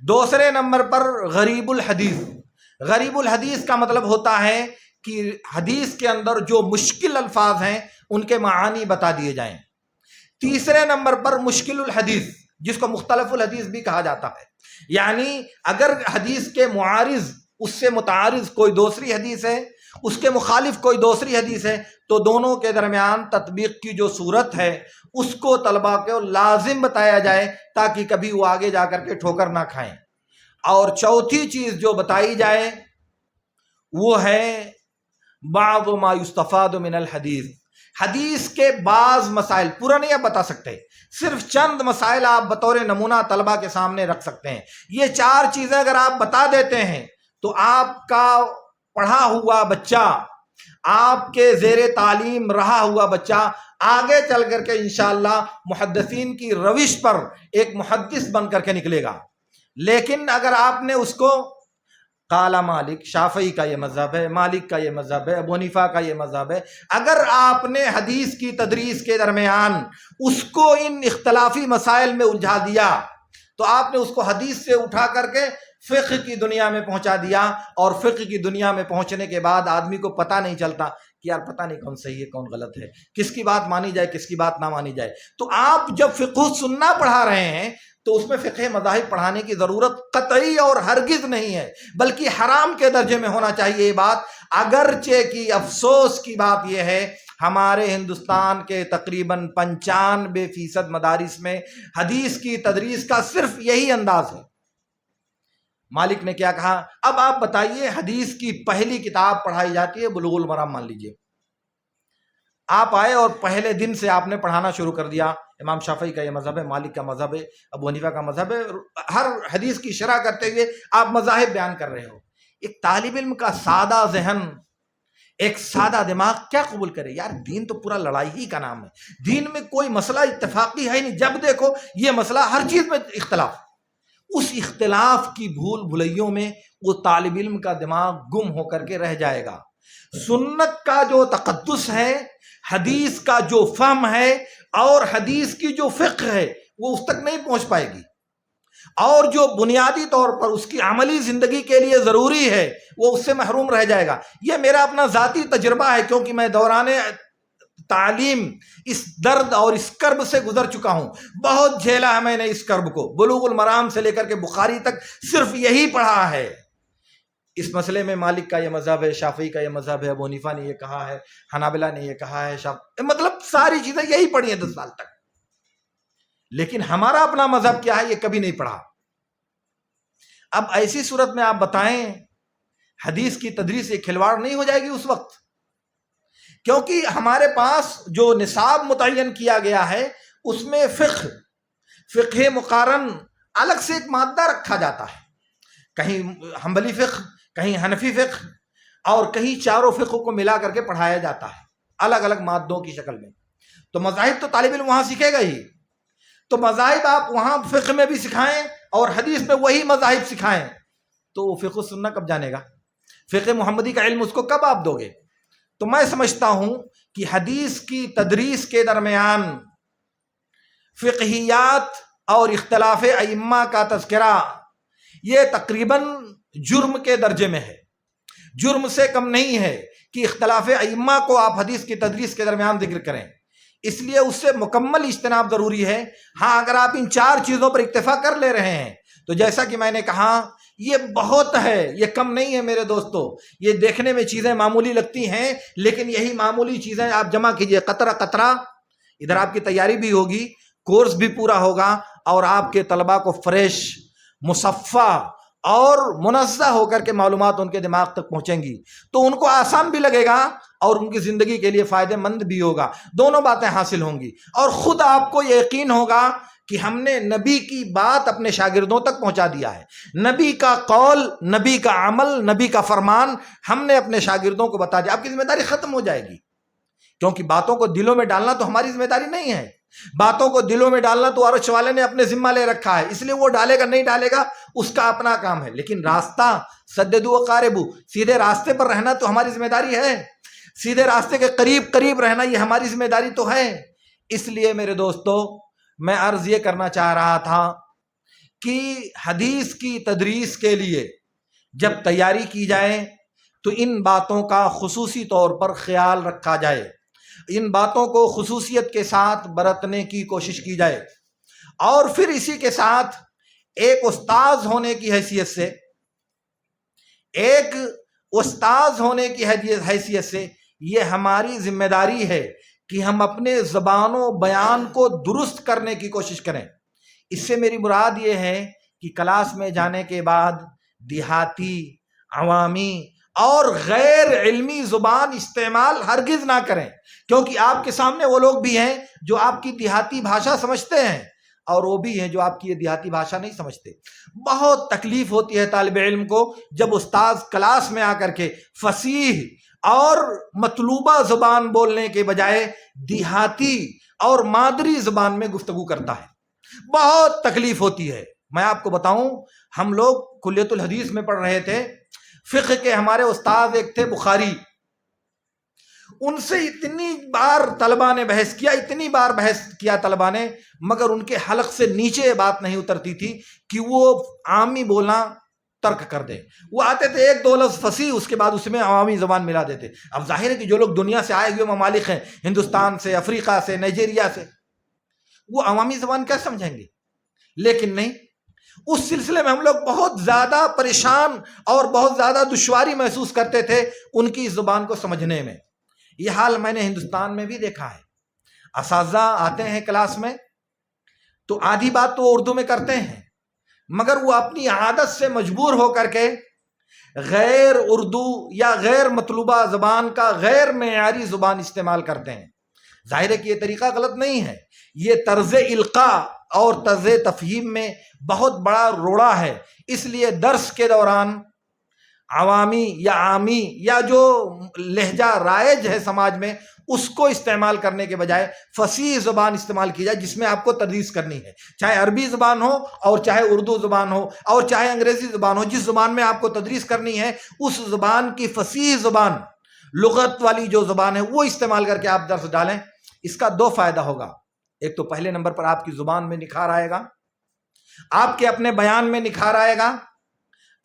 دوسرے نمبر پر غریب الحدیث. غریب الحدیث کا مطلب ہوتا ہے کہ حدیث کے اندر جو مشکل الفاظ ہیں ان کے معانی بتا دیے جائیں. تیسرے نمبر پر مشکل الحدیث، جس کو مختلف الحدیث بھی کہا جاتا ہے، یعنی اگر حدیث کے معارض، اس سے متعارض کوئی دوسری حدیث ہے، اس کے مخالف کوئی دوسری حدیث ہے تو دونوں کے درمیان تطبیق کی جو صورت ہے اس کو طلباء کو لازم بتایا جائے تاکہ کبھی وہ آگے جا کر کے ٹھوکر نہ کھائیں. اور چوتھی چیز جو بتائی جائے وہ ہے بعض ما یستفاد من الحدیث، حدیث کے بعض مسائل، پورا نہیں آپ بتا سکتے، صرف چند مسائل آپ بطور نمونہ طلبہ کے سامنے رکھ سکتے ہیں۔ یہ 4 چیزیں اگر آپ بتا دیتے ہیں تو آپ کا پڑھا ہوا بچہ، آپ کے زیر تعلیم رہا ہوا بچہ آگے چل کر کے انشاءاللہ محدثین کی روش پر ایک محدث بن کر کے نکلے گا۔ لیکن اگر آپ نے اس کو قال مالک، شافعی کا یہ مذہب ہے، مالک کا یہ مذہب ہے، ابو حنیفہ کا یہ مذہب ہے، اگر آپ نے حدیث کی تدریس کے درمیان اس کو ان اختلافی مسائل میں الجھا دیا تو آپ نے اس کو حدیث سے اٹھا کر کے فقہ کی دنیا میں پہنچا دیا، اور فقہ کی دنیا میں پہنچنے کے بعد آدمی کو پتہ نہیں چلتا کہ یار پتہ نہیں کون صحیح ہے کون غلط ہے، کس کی بات مانی جائے کس کی بات نہ مانی جائے۔ تو آپ جب فقہ سننا پڑھا رہے ہیں تو اس میں فقہ مذاہب پڑھانے کی ضرورت قطعی اور ہرگز نہیں ہے، بلکہ حرام کے درجے میں ہونا چاہیے یہ بات۔ اگرچہ کہ افسوس کی بات یہ ہے ہمارے ہندوستان کے تقریباً 95% مدارس میں حدیث کی تدریس کا صرف یہی انداز ہے۔ مالک نے کیا کہا؟ اب آپ بتائیے، حدیث کی پہلی کتاب پڑھائی جاتی ہے بلوغ المرام، مان لیجئے آپ آئے اور پہلے دن سے آپ نے پڑھانا شروع کر دیا، امام شافعی کا یہ مذہب ہے، مالک کا مذہب ہے، ابو حنیفہ کا مذہب ہے، ہر حدیث کی شرح کرتے ہوئے آپ مذاہب بیان کر رہے ہو۔ ایک طالب علم کا سادہ ذہن، ایک سادہ دماغ کیا قبول کرے؟ یار دین تو پورا لڑائی ہی کا نام ہے، دین میں کوئی مسئلہ اتفاقی ہے ہی نہیں، جب دیکھو یہ مسئلہ، ہر چیز میں اختلاف۔ اس اختلاف کی بھول بھلائیوں میں وہ طالب علم کا دماغ گم ہو کر کے رہ جائے گا۔ سنت کا جو تقدس ہے، حدیث کا جو فہم ہے اور حدیث کی جو فقہ ہے وہ اس تک نہیں پہنچ پائے گی، اور جو بنیادی طور پر اس کی عملی زندگی کے لیے ضروری ہے وہ اس سے محروم رہ جائے گا۔ یہ میرا اپنا ذاتی تجربہ ہے، کیونکہ میں دوران تعلیم اس درد اور اس کرب سے گزر چکا ہوں، بہت جھیلا ہے میں نے اس کرب کو۔ بلوغ المرام سے لے کر کے بخاری تک صرف یہی پڑھا ہے۔ اس مسئلے میں مالک کا یہ مذہب ہے، شافعی کا یہ مذہب ہے، ابو حنیفہ نے یہ کہا ہے، حنابلہ نے یہ کہا ہے، مطلب ساری چیزیں یہی پڑھی ہیں 10 سال تک، لیکن ہمارا اپنا مذہب کیا ہے یہ کبھی نہیں پڑھا۔ اب ایسی صورت میں آپ بتائیں حدیث کی تدریس ایک کھلواڑ نہیں ہو جائے گی اس وقت؟ کیونکہ ہمارے پاس جو نصاب متعین کیا گیا ہے اس میں فقہ مقارن الگ سے ایک مادہ رکھا جاتا ہے، کہیں حنبلی فقہ، کہیں حنفی فقہ، اور کہیں چاروں فقہ کو ملا کر کے پڑھایا جاتا ہے الگ الگ مادوں کی شکل میں۔ تو مذاہب تو طالب علم وہاں سیکھے گا ہی، تو مذاہب آپ وہاں فقہ میں بھی سکھائیں اور حدیث میں وہی مذاہب سکھائیں تو وہ فقہ سننا کب جانے گا؟ فقہ محمدی کا علم اس کو کب آپ دو گے؟ تو میں سمجھتا ہوں کہ حدیث کی تدریس کے درمیان فقہیات اور اختلاف ائمہ کا تذکرہ یہ تقریباً جرم کے درجے میں ہے، جرم سے کم نہیں ہے کہ اختلاف ائمہ کو آپ حدیث کی تدریس کے درمیان ذکر کریں، اس لیے اس سے مکمل اجتناب ضروری ہے۔ ہاں اگر آپ ان 4 چیزوں پر اکتفا کر لے رہے ہیں تو جیسا کہ میں نے کہا یہ بہت ہے، یہ کم نہیں ہے میرے دوستو۔ یہ دیکھنے میں چیزیں معمولی لگتی ہیں، لیکن یہی معمولی چیزیں آپ جمع کیجئے قطرہ قطرہ، ادھر آپ کی تیاری بھی ہوگی، کورس بھی پورا ہوگا، اور آپ کے طلباء کو فریش، مصفہ اور منزہ ہو کر کے معلومات ان کے دماغ تک پہنچیں گی، تو ان کو آسان بھی لگے گا اور ان کی زندگی کے لیے فائدہ مند بھی ہوگا، دونوں باتیں حاصل ہوں گی، اور خود آپ کو یقین ہوگا کہ ہم نے نبی کی بات اپنے شاگردوں تک پہنچا دیا ہے، نبی کا قول، نبی کا عمل، نبی کا فرمان ہم نے اپنے شاگردوں کو بتا دیا۔ آپ کی ذمہ داری ختم ہو جائے گی، کیونکہ باتوں کو دلوں میں ڈالنا تو ہماری ذمہ داری نہیں ہے، باتوں کو دلوں میں ڈالنا تو عرش والے نے اپنے ذمہ لے رکھا ہے، اس لیے وہ ڈالے گا نہیں ڈالے گا اس کا اپنا کام ہے، لیکن راستہ سددو وقاربو، سیدھے راستے پر رہنا تو ہماری ذمہ داری ہے، سیدھے راستے کے قریب قریب رہنا یہ ہماری ذمہ داری تو ہے۔ اس لیے میرے دوستو میں عرض یہ کرنا چاہ رہا تھا کہ حدیث کی تدریس کے لیے جب تیاری کی جائے تو ان باتوں کا خصوصی طور پر خیال رکھا جائے، ان باتوں کو خصوصیت کے ساتھ برتنے کی کوشش کی جائے، اور پھر اسی کے ساتھ ایک استاذ ہونے کی حیثیت سے، ایک استاذ ہونے کی حیثیت سے یہ ہماری ذمہ داری ہے کہ ہم اپنے زبان و بیان کو درست کرنے کی کوشش کریں۔ اس سے میری مراد یہ ہے کہ کلاس میں جانے کے بعد دیہاتی، عوامی اور غیر علمی زبان استعمال ہرگز نہ کریں، کیونکہ آپ کے سامنے وہ لوگ بھی ہیں جو آپ کی دیہاتی بھاشا سمجھتے ہیں اور وہ بھی ہیں جو آپ کی یہ دیہاتی بھاشا نہیں سمجھتے۔ بہت تکلیف ہوتی ہے طالب علم کو جب استاذ کلاس میں آ کر کے فصیح اور مطلوبہ زبان بولنے کے بجائے دیہاتی اور مادری زبان میں گفتگو کرتا ہے، بہت تکلیف ہوتی ہے۔ میں آپ کو بتاؤں، ہم لوگ کلیت الحدیث میں پڑھ رہے تھے، فقہ کے ہمارے استاد ایک تھے بخاری، ان سے اتنی بار طلبہ نے بحث کیا، اتنی بار بحث کیا طلبہ نے، مگر ان کے حلق سے نیچے یہ بات نہیں اترتی تھی کہ وہ عامی بولنا ترک کر دیں۔ وہ آتے تھے ایک دو لفظ فصیح، اس کے بعد اس میں عوامی زبان ملا دیتے۔ اب ظاہر ہے کہ جو لوگ دنیا سے آئے ہوئے ممالک ہیں، ہندوستان سے، افریقہ سے، نائجیریا سے، وہ عوامی زبان کیا سمجھیں گے؟ لیکن نہیں، اس سلسلے میں ہم لوگ بہت زیادہ پریشان اور بہت زیادہ دشواری محسوس کرتے تھے ان کی زبان کو سمجھنے میں۔ یہ حال میں نے ہندوستان میں بھی دیکھا ہے۔ اساتذہ آتے ہیں کلاس میں تو آدھی بات تو اردو میں کرتے ہیں، مگر وہ اپنی عادت سے مجبور ہو کر کے غیر اردو یا غیر مطلوبہ زبان کا غیر معیاری زبان استعمال کرتے ہیں۔ ظاہر ہے کہ یہ طریقہ غلط نہیں ہے، یہ طرز القاء اور طرز تفہیم میں بہت بڑا روڑا ہے۔ اس لیے درس کے دوران عوامی یا عامی یا جو لہجہ رائج ہے سماج میں، اس کو استعمال کرنے کے بجائے فصیح زبان استعمال کی جائے جس میں آپ کو تدریس کرنی ہے، چاہے عربی زبان ہو اور چاہے اردو زبان ہو اور چاہے انگریزی زبان ہو۔ جس زبان میں آپ کو تدریس کرنی ہے اس زبان کی فصیح زبان، لغت والی جو زبان ہے وہ استعمال کر کے آپ درس ڈالیں۔ اس کا دو فائدہ ہوگا، ایک تو پہلے نمبر پر آپ کی زبان میں نکھار آئے گا، آپ کے اپنے بیان میں نکھار آئے گا،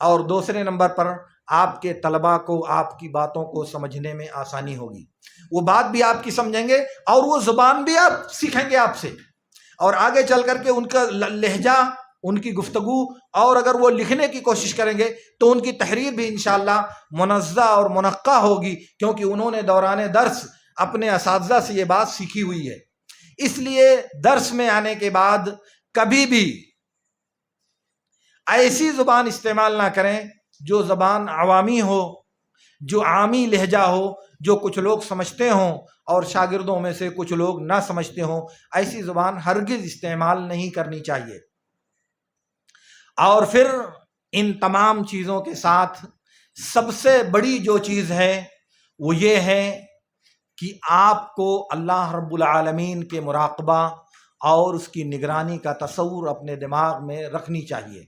اور دوسرے نمبر پر آپ کے طلباء کو آپ کی باتوں کو سمجھنے میں آسانی ہوگی، وہ بات بھی آپ کی سمجھیں گے اور وہ زبان بھی آپ سیکھیں گے آپ سے، اور آگے چل کر کے ان کا لہجہ، ان کی گفتگو، اور اگر وہ لکھنے کی کوشش کریں گے تو ان کی تحریر بھی انشاءاللہ منزہ اور منقع ہوگی، کیونکہ انہوں نے دوران درس اپنے اساتذہ سے یہ بات سیکھی ہوئی ہے۔ اس لیے درس میں آنے کے بعد کبھی بھی ایسی زبان استعمال نہ کریں جو زبان عوامی ہو، جو عامی لہجہ ہو، جو کچھ لوگ سمجھتے ہوں اور شاگردوں میں سے کچھ لوگ نہ سمجھتے ہوں۔ ایسی زبان ہرگز استعمال نہیں کرنی چاہیے۔ اور پھر ان تمام چیزوں کے ساتھ سب سے بڑی جو چیز ہے وہ یہ ہے کہ آپ کو اللہ رب العالمین کے مراقبہ اور اس کی نگرانی کا تصور اپنے دماغ میں رکھنی چاہیے۔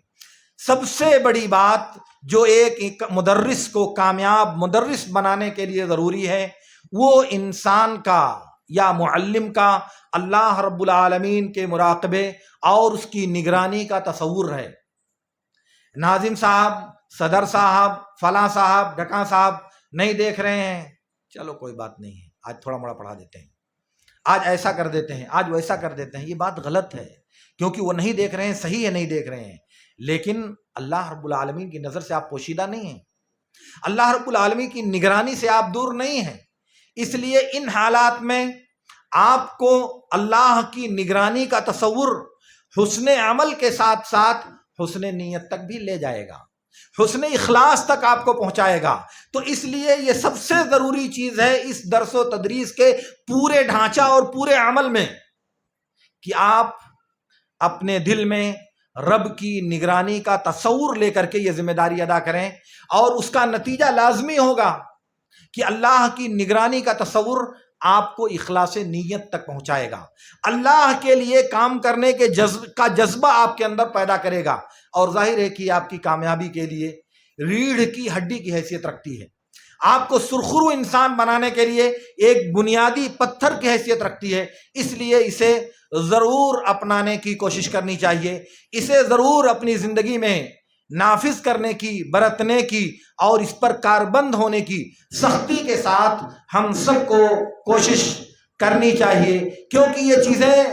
سب سے بڑی بات جو ایک مدرس کو کامیاب مدرس بنانے کے لیے ضروری ہے، وہ انسان کا یا معلم کا اللہ رب العالمین کے مراقبے اور اس کی نگرانی کا تصور ہے۔ ناظم صاحب، صدر صاحب، فلاں صاحب، ڈھکا صاحب نہیں دیکھ رہے ہیں، چلو کوئی بات نہیں ہے، آج تھوڑا موڑا پڑھا دیتے ہیں، آج ایسا کر دیتے ہیں، آج ویسا کر دیتے ہیں۔ یہ بات غلط ہے، کیونکہ وہ نہیں دیکھ رہے ہیں، صحیح ہے نہیں دیکھ رہے ہیں، لیکن اللہ رب العالمین کی نظر سے آپ پوشیدہ نہیں ہیں، اللہ رب العالمین کی نگرانی سے آپ دور نہیں ہیں۔ اس لیے ان حالات میں آپ کو اللہ کی نگرانی کا تصور حسن عمل کے ساتھ ساتھ حسن نیت تک بھی لے جائے گا، حسن اخلاص تک آپ کو پہنچائے گا۔ تو اس لیے یہ سب سے ضروری چیز ہے اس درس و تدریس کے پورے ڈھانچہ اور پورے عمل میں کہ آپ اپنے دل میں رب کی نگرانی کا تصور لے کر کے یہ ذمہ داری ادا کریں، اور اس کا نتیجہ لازمی ہوگا کہ اللہ کی نگرانی کا تصور آپ کو اخلاص نیت تک پہنچائے گا، اللہ کے لیے کام کرنے کے جذبہ آپ کے اندر پیدا کرے گا، اور ظاہر ہے کہ آپ کی کامیابی کے لیے ریڑھ کی ہڈی کی حیثیت رکھتی ہے، آپ کو سرخرو انسان بنانے کے لیے ایک بنیادی پتھر کی حیثیت رکھتی ہے۔ اس لیے اسے ضرور اپنانے کی کوشش کرنی چاہیے، اسے ضرور اپنی زندگی میں نافذ کرنے کی، برتنے کی، اور اس پر کاربند ہونے کی سختی کے ساتھ ہم سب کو کوشش کرنی چاہیے، کیونکہ یہ چیزیں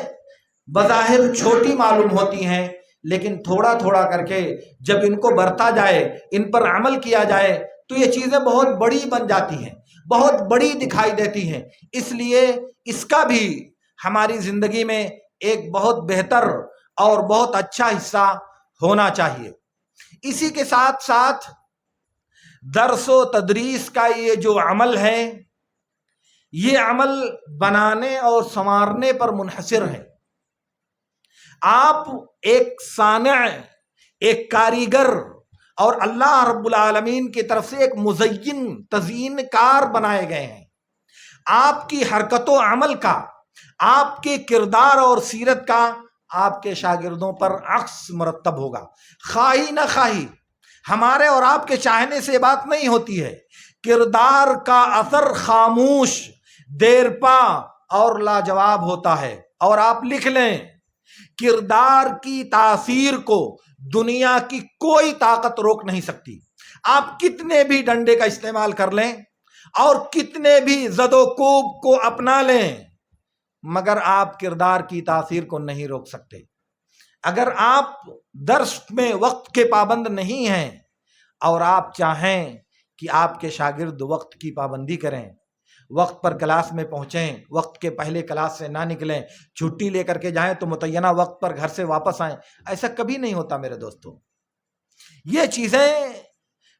بظاہر چھوٹی معلوم ہوتی ہیں، لیکن تھوڑا تھوڑا کر کے جب ان کو برتا جائے، ان پر عمل کیا جائے، تو یہ چیزیں بہت بڑی بن جاتی ہیں، بہت بڑی دکھائی دیتی ہیں۔ اس لیے اس کا بھی ہماری زندگی میں ایک بہت بہتر اور بہت اچھا حصہ ہونا چاہیے۔ اسی کے ساتھ ساتھ درس و تدریس کا یہ جو عمل ہے یہ عمل بنانے اور سنوارنے پر منحصر ہے. آپ ایک صانع، ایک کاریگر اور اللہ رب العالمین کی طرف سے ایک مزین تزئین کار بنائے گئے ہیں. آپ کی حرکت و عمل کا، آپ کے کردار اور سیرت کا آپ کے شاگردوں پر عکس مرتب ہوگا، خواہی نہ خواہی. ہمارے اور آپ کے چاہنے سے بات نہیں ہوتی ہے. کردار کا اثر خاموش، دیرپا اور لاجواب ہوتا ہے. اور آپ لکھ لیں، کردار کی تاثیر کو دنیا کی کوئی طاقت روک نہیں سکتی. آپ کتنے بھی ڈنڈے کا استعمال کر لیں اور کتنے بھی زد و کوب کو اپنا لیں، مگر آپ کردار کی تاثیر کو نہیں روک سکتے. اگر آپ درس میں وقت کے پابند نہیں ہیں اور آپ چاہیں کہ آپ کے شاگرد وقت کی پابندی کریں، وقت پر کلاس میں پہنچیں، وقت کے پہلے کلاس سے نہ نکلیں، چھٹی لے کر کے جائیں تو متعینہ وقت پر گھر سے واپس آئیں، ایسا کبھی نہیں ہوتا میرے دوستوں. یہ چیزیں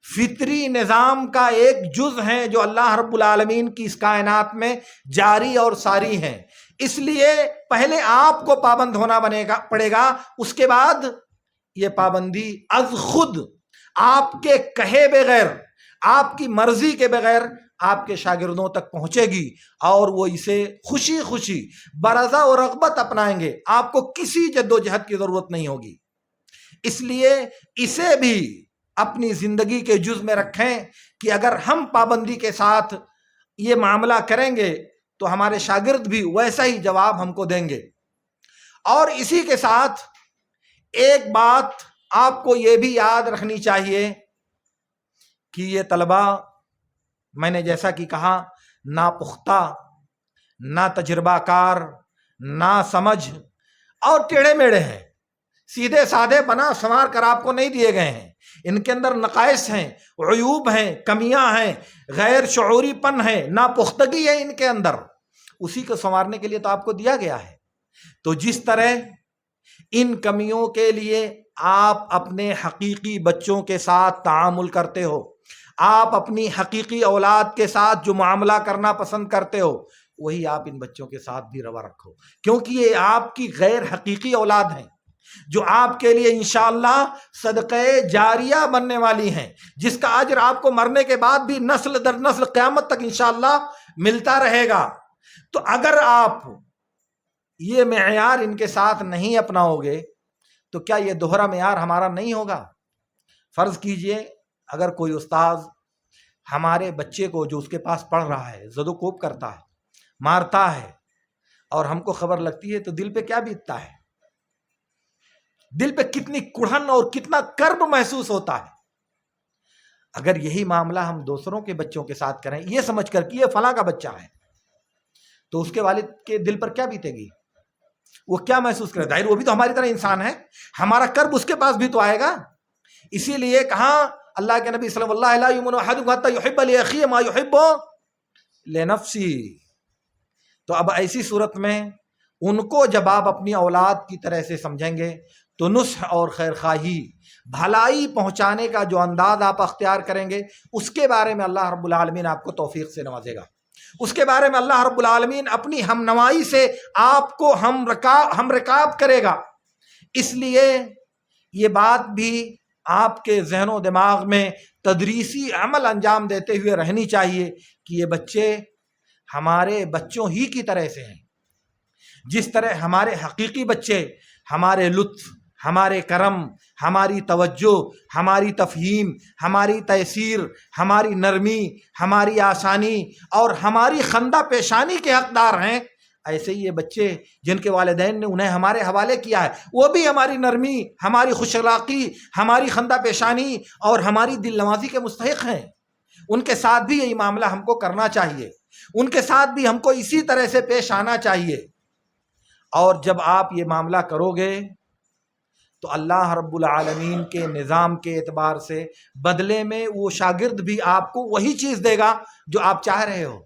فطری نظام کا ایک جز ہیں جو اللہ رب العالمین کی اس کائنات میں جاری اور ساری ہیں. اس لیے پہلے آپ کو پابند ہونا پڑے گا، اس کے بعد یہ پابندی از خود آپ کے کہے بغیر، آپ کی مرضی کے بغیر آپ کے شاگردوں تک پہنچے گی اور وہ اسے خوشی خوشی برضا و رغبت اپنائیں گے. آپ کو کسی جد و جہد کی ضرورت نہیں ہوگی. اس لیے اسے بھی اپنی زندگی کے جز میں رکھیں کہ اگر ہم پابندی کے ساتھ یہ معاملہ کریں گے تو ہمارے شاگرد بھی ویسا ہی جواب ہم کو دیں گے. اور اسی کے ساتھ ایک بات آپ کو یہ بھی یاد رکھنی چاہیے کہ یہ طلبہ، میں نے جیسا کہ کہا، نا پختہ، نا تجربہ کار، نا سمجھ اور ٹیڑھے میڑے ہیں. سیدھے سادھے بنا سنوار کر آپ کو نہیں دیے گئے ہیں. ان کے اندر نقائص ہیں، عیوب ہیں، کمیاں ہیں، غیر شعوری پن ہے، ناپختگی ہے ان کے اندر. اسی کو سنوارنے کے لیے تو آپ کو دیا گیا ہے. تو جس طرح ان کمیوں کے لیے آپ اپنے حقیقی بچوں کے ساتھ تعامل کرتے ہو، آپ اپنی حقیقی اولاد کے ساتھ جو معاملہ کرنا پسند کرتے ہو، وہی آپ ان بچوں کے ساتھ بھی روا رکھو، کیونکہ یہ آپ کی غیر حقیقی اولاد ہیں جو آپ کے لیے انشاءاللہ صدقہ جاریہ بننے والی ہیں، جس کا اجر آپ کو مرنے کے بعد بھی نسل در نسل قیامت تک انشاءاللہ ملتا رہے گا. تو اگر آپ یہ معیار ان کے ساتھ نہیں اپناؤ گے تو کیا یہ دوہرا معیار ہمارا نہیں ہوگا؟ فرض کیجئے اگر کوئی استاذ ہمارے بچے کو جو اس کے پاس پڑھ رہا ہے زد و کوب کرتا ہے، مارتا ہے، اور ہم کو خبر لگتی ہے تو دل پہ کیا بیتتا ہے؟ دل پہ کتنی کڑھن اور کتنا کرب محسوس ہوتا ہے. اگر یہی معاملہ ہم دوسروں کے بچوں کے ساتھ کریں یہ سمجھ کر کہ یہ فلاں کا بچہ ہے، تو اس کے والد کے دل پر کیا بیتے گی؟ وہ کیا محسوس کرے؟ ظاہر وہ بھی تو ہماری طرح انسان ہے، ہمارا کرب اس کے پاس بھی تو آئے گا. اسی لیے کہاں اللہ کے نبی صلی اللہ علیہ وسلم يحب لأخيه ما يحب لنفسه. تو اب ایسی صورت میں ان کو جب آپ اپنی اولاد کی طرح سے سمجھیں گے تو نصح اور خیر خواہی، بھلائی پہنچانے کا جو انداز آپ اختیار کریں گے، اس کے بارے میں اللہ رب العالمین آپ کو توفیق سے نوازے گا. اس کے بارے میں اللہ رب العالمین اپنی ہم نوائی سے آپ کو ہم رکاب کرے گا. اس لیے یہ بات بھی آپ کے ذہن و دماغ میں تدریسی عمل انجام دیتے ہوئے رہنی چاہیے کہ یہ بچے ہمارے بچوں ہی کی طرح سے ہیں. جس طرح ہمارے حقیقی بچے ہمارے لطف، ہمارے کرم، ہماری توجہ، ہماری تفہیم، ہماری تیسیر، ہماری نرمی، ہماری آسانی اور ہماری خندہ پیشانی کے حقدار ہیں، ایسے ہی یہ بچے جن کے والدین نے انہیں ہمارے حوالے کیا ہے وہ بھی ہماری نرمی، ہماری خوش اخلاقی، ہماری خندہ پیشانی اور ہماری دل نوازی کے مستحق ہیں. ان کے ساتھ بھی یہی معاملہ ہم کو کرنا چاہیے، ان کے ساتھ بھی ہم کو اسی طرح سے پیش آنا چاہیے. اور جب آپ یہ معاملہ کرو گے تو اللہ رب العالمین کے نظام کے اعتبار سے بدلے میں وہ شاگرد بھی آپ کو وہی چیز دے گا جو آپ چاہ رہے ہو،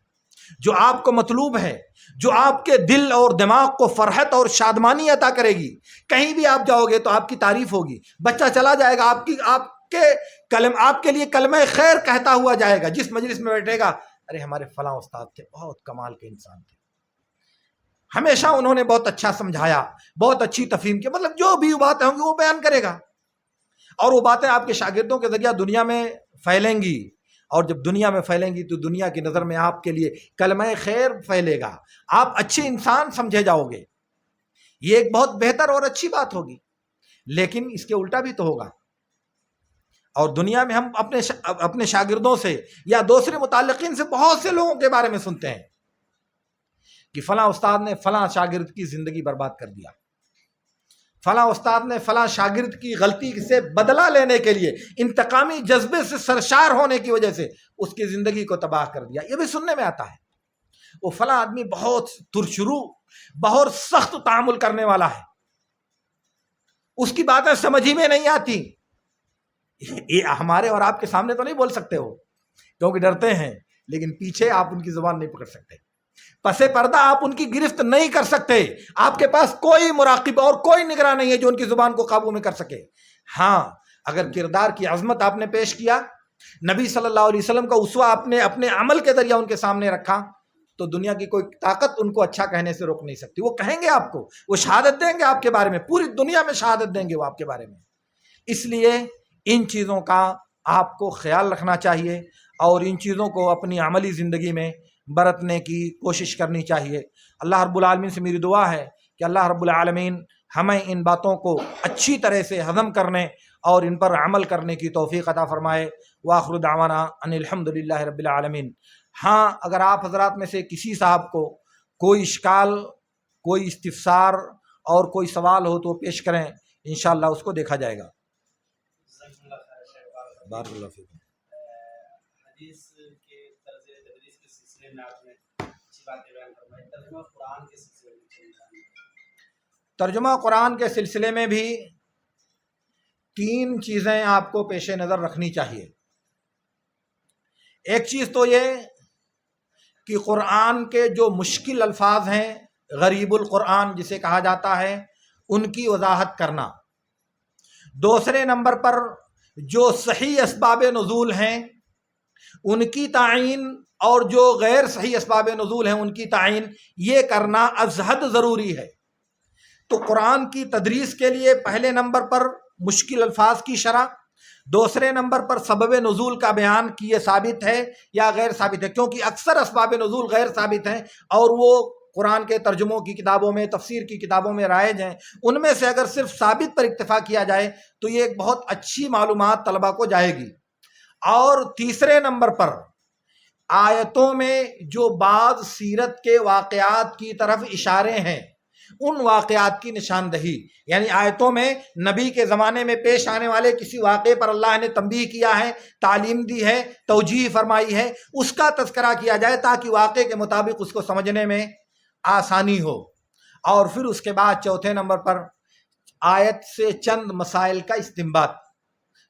جو آپ کو مطلوب ہے، جو آپ کے دل اور دماغ کو فرحت اور شادمانی عطا کرے گی. کہیں بھی آپ جاؤ گے تو آپ کی تعریف ہوگی. بچہ چلا جائے گا، آپ آپ کے لیے کلمہ خیر کہتا ہوا جائے گا. جس مجلس میں بیٹھے گا ارے ہمارے فلاں استاد تھے, بہت کمال کے انسان تھے, ہمیشہ انہوں نے بہت اچھا سمجھایا, بہت اچھی تفہیم کی, مطلب جو بھی باتیں ہوں گی وہ بیان کرے گا, اور وہ باتیں آپ کے شاگردوں کے ذریعہ دنیا میں پھیلیں گی, اور جب دنیا میں پھیلیں گی تو دنیا کی نظر میں آپ کے لیے کلمہ خیر پھیلے گا, آپ اچھے انسان سمجھے جاؤ گے. یہ ایک بہت بہتر اور اچھی بات ہوگی. لیکن اس کے الٹا بھی تو ہوگا, اور دنیا میں ہم اپنے شاگردوں سے یا دوسرے متعلقین سے بہت سے لوگوں کے بارے میں سنتے ہیں کہ فلاں استاد نے فلاں شاگرد کی زندگی برباد کر دیا, فلاں استاد نے فلاں شاگرد کی غلطی سے بدلہ لینے کے لیے انتقامی جذبے سے سرشار ہونے کی وجہ سے اس کی زندگی کو تباہ کر دیا. یہ بھی سننے میں آتا ہے. وہ فلاں آدمی بہت ترشرو, بہت سخت تعامل کرنے والا ہے, اس کی باتیں سمجھ ہی میں نہیں آتی. یہ ہمارے اور آپ کے سامنے تو نہیں بول سکتے ہو کیونکہ ڈرتے ہیں, لیکن پیچھے آپ ان کی زبان نہیں پکڑ سکتے, پسے پردہ آپ ان کی گرفت نہیں کر سکتے. آپ کے پاس کوئی مراقب اور کوئی نگراں نہیں ہے جو ان کی زبان کو قابو میں کر سکے. ہاں, اگر کردار کی عظمت آپ نے پیش کیا, نبی صلی اللہ علیہ وسلم کا اسوہ آپ نے اپنے عمل کے ذریعہ ان کے سامنے رکھا, تو دنیا کی کوئی طاقت ان کو اچھا کہنے سے روک نہیں سکتی. وہ کہیں گے آپ کو, وہ شہادت دیں گے آپ کے بارے میں, پوری دنیا میں شہادت دیں گے وہ آپ کے بارے میں. اس لیے ان چیزوں کا آپ کو خیال رکھنا چاہیے اور ان چیزوں کو اپنی عملی زندگی میں برتنے کی کوشش کرنی چاہیے. اللہ رب العالمین سے میری دعا ہے کہ اللہ رب العالمین ہمیں ان باتوں کو اچھی طرح سے ہضم کرنے اور ان پر عمل کرنے کی توفیق عطا فرمائے. وآخر دعوانا ان الحمد للہ رب العالمین. ہاں, اگر آپ حضرات میں سے کسی صاحب کو کوئی اشکال, کوئی استفسار اور کوئی سوال ہو تو پیش کریں, انشاءاللہ اس کو دیکھا جائے گا. بارک اللہ فیکم. حدیث کے طرز تدریس کے سلسلے میں آپ نے اچھی باتیں بیان فرمائی. ترجمہ قرآن کے سلسلے میں, ترجمہ قرآن کے سلسلے میں بھی 3 چیزیں آپ کو پیش نظر رکھنی چاہیے. ایک چیز تو یہ کہ قرآن کے جو مشکل الفاظ ہیں, غریب القرآن جسے کہا جاتا ہے, ان کی وضاحت کرنا. دوسرے نمبر پر جو صحیح اسباب نزول ہیں ان کی تعین, اور جو غیر صحیح اسباب نزول ہیں ان کی تعین, یہ کرنا از حد ضروری ہے. تو قرآن کی تدریس کے لیے پہلے نمبر پر مشکل الفاظ کی شرح, دوسرے نمبر پر سبب نزول کا بیان کہ یہ ثابت ہے یا غیر ثابت ہے, کیونکہ اکثر اسباب نزول غیر ثابت ہیں اور وہ قرآن کے ترجموں کی کتابوں میں, تفسیر کی کتابوں میں رائج ہیں. ان میں سے اگر صرف ثابت پر اکتفا کیا جائے تو یہ ایک بہت اچھی معلومات طلبہ کو جائے گی. اور تیسرے نمبر پر آیتوں میں جو بعض سیرت کے واقعات کی طرف اشارے ہیں, ان واقعات کی نشاندہی, یعنی آیتوں میں نبی کے زمانے میں پیش آنے والے کسی واقعے پر اللہ نے تنبیہ کیا ہے, تعلیم دی ہے, توجیہ فرمائی ہے, اس کا تذکرہ کیا جائے تاکہ واقعے کے مطابق اس کو سمجھنے میں آسانی ہو. اور پھر اس کے بعد چوتھے نمبر پر آیت سے چند مسائل کا استنباط,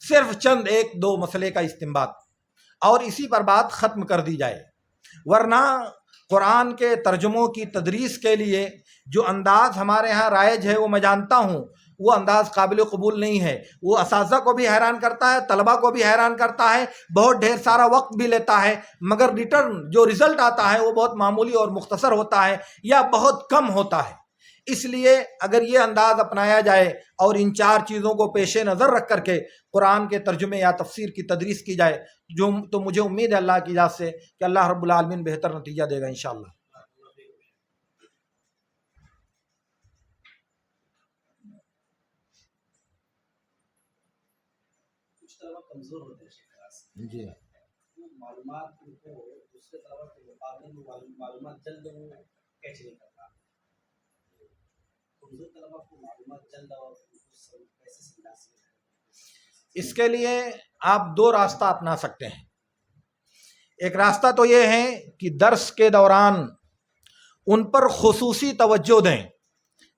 صرف چند 1-2 مسئلے کا استنباط, اور اسی پر بات ختم کر دی جائے. ورنہ قرآن کے ترجموں کی تدریس کے لیے جو انداز ہمارے ہاں رائج ہے, وہ میں جانتا ہوں وہ انداز قابل قبول نہیں ہے. وہ اساتذہ کو بھی حیران کرتا ہے, طلبہ کو بھی حیران کرتا ہے, بہت ڈھیر سارا وقت بھی لیتا ہے, مگر ریٹرن جو رزلٹ آتا ہے وہ بہت معمولی اور مختصر ہوتا ہے یا بہت کم ہوتا ہے. اس لیے اگر یہ انداز اپنایا جائے اور ان 4 چیزوں کو پیش نظر رکھ کر کے قرآن کے ترجمے یا تفسیر کی تدریس کی جائے تو مجھے امید ہے اللہ کی ذات سے کہ اللہ رب العالمین بہتر نتیجہ دے گا انشاءاللہ. کچھ طلبہ کمزور ہوتے ہیں جی, معلومات ان کو دوسرے طلبہ کے مقابلے میں معلومات جلد وہ کیچ نہیں کرتا. کمزور طلبہ کو معلومات جلد اور کیسے سمجھا سکتے ہیں؟ اس کے لیے آپ 2 راستہ اپنا سکتے ہیں. ایک راستہ تو یہ ہے کہ درس کے دوران ان پر خصوصی توجہ دیں.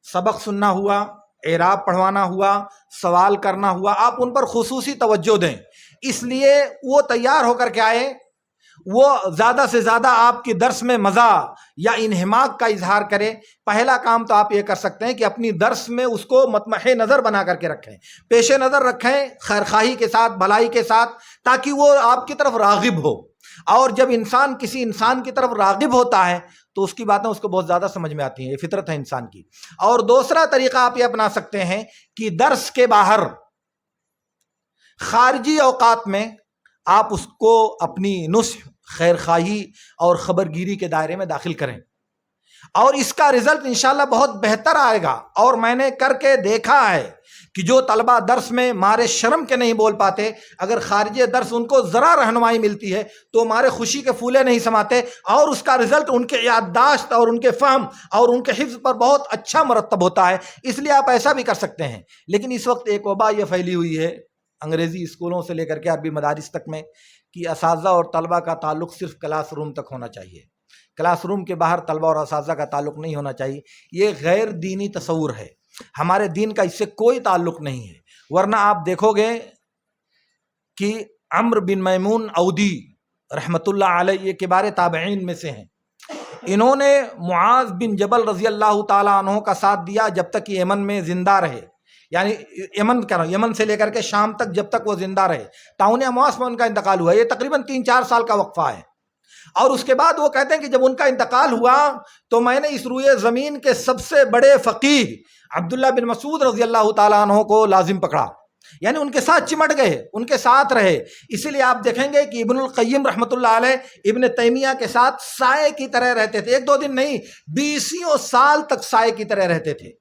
سبق سننا ہوا, اعراب پڑھوانا ہوا, سوال کرنا ہوا, آپ ان پر خصوصی توجہ دیں. اس لیے وہ تیار ہو کر کے آئے وہ زیادہ سے زیادہ آپ کی درس میں مزہ یا انہماک کا اظہار کرے، پہلا کام تو آپ یہ کر سکتے ہیں کہ اپنی درس میں اس کو مطمح نظر بنا کر کے رکھیں، پیش نظر رکھیں خیرخواہی کے ساتھ، بھلائی کے ساتھ، تاکہ وہ آپ کی طرف راغب ہو۔ اور جب انسان کسی انسان کی طرف راغب ہوتا ہے تو اس کی باتیں اس کو بہت زیادہ سمجھ میں آتی ہیں، یہ فطرت ہے انسان کی۔ اور دوسرا طریقہ آپ یہ اپنا سکتے ہیں کہ درس کے باہر خارجی اوقات میں آپ اس کو اپنی نصح، خیرخواہی اور خبرگیری کے دائرے میں داخل کریں، اور اس کا رزلٹ انشاءاللہ بہت بہتر آئے گا۔ اور میں نے کر کے دیکھا ہے کہ جو طلبہ درس میں مارے شرم کے نہیں بول پاتے، اگر خارج درس ان کو ذرا رہنمائی ملتی ہے تو مارے خوشی کے پھولے نہیں سماتے، اور اس کا رزلٹ ان کے یادداشت اور ان کے فہم اور ان کے حفظ پر بہت اچھا مرتب ہوتا ہے۔ اس لیے آپ ایسا بھی کر سکتے ہیں۔ لیکن اس وقت ایک وبا یہ پھیلی ہوئی ہے انگریزی اسکولوں سے لے کر کے عربی مدارس تک میں، کہ اساتذہ اور طلبہ کا تعلق صرف کلاس روم تک ہونا چاہیے، کلاس روم کے باہر طلبہ اور اساتذہ کا تعلق نہیں ہونا چاہیے۔ یہ غیر دینی تصور ہے، ہمارے دین کا اس سے کوئی تعلق نہیں ہے۔ ورنہ آپ دیکھو گے کہ عمرو بن میمون عودی رحمۃ اللہ علیہ یہ کبار تابعین میں سے ہیں، انہوں نے معاذ بن جبل رضی اللہ تعالیٰ عنہ کا ساتھ دیا جب تک یہ یمن میں زندہ رہے، یعنی یمن سے لے کر کے شام تک جب تک وہ زندہ رہے۔ تعاون امواس میں ان کا انتقال ہوا، یہ تقریباً 3-4 سال کا وقفہ ہے۔ اور اس کے بعد وہ کہتے ہیں کہ جب ان کا انتقال ہوا تو میں نے اس روئے زمین کے سب سے بڑے فقیہ عبداللہ بن مسعود رضی اللہ تعالیٰ عنہ کو لازم پکڑا، یعنی ان کے ساتھ چمٹ گئے، ان کے ساتھ رہے۔ اسی لیے آپ دیکھیں گے کہ ابن القیم رحمۃ اللہ علیہ ابن تیمیہ کے ساتھ سائے کی طرح رہتے تھے، 1-2 دن نہیں، 20 سال تک سائے کی طرح رہتے تھے۔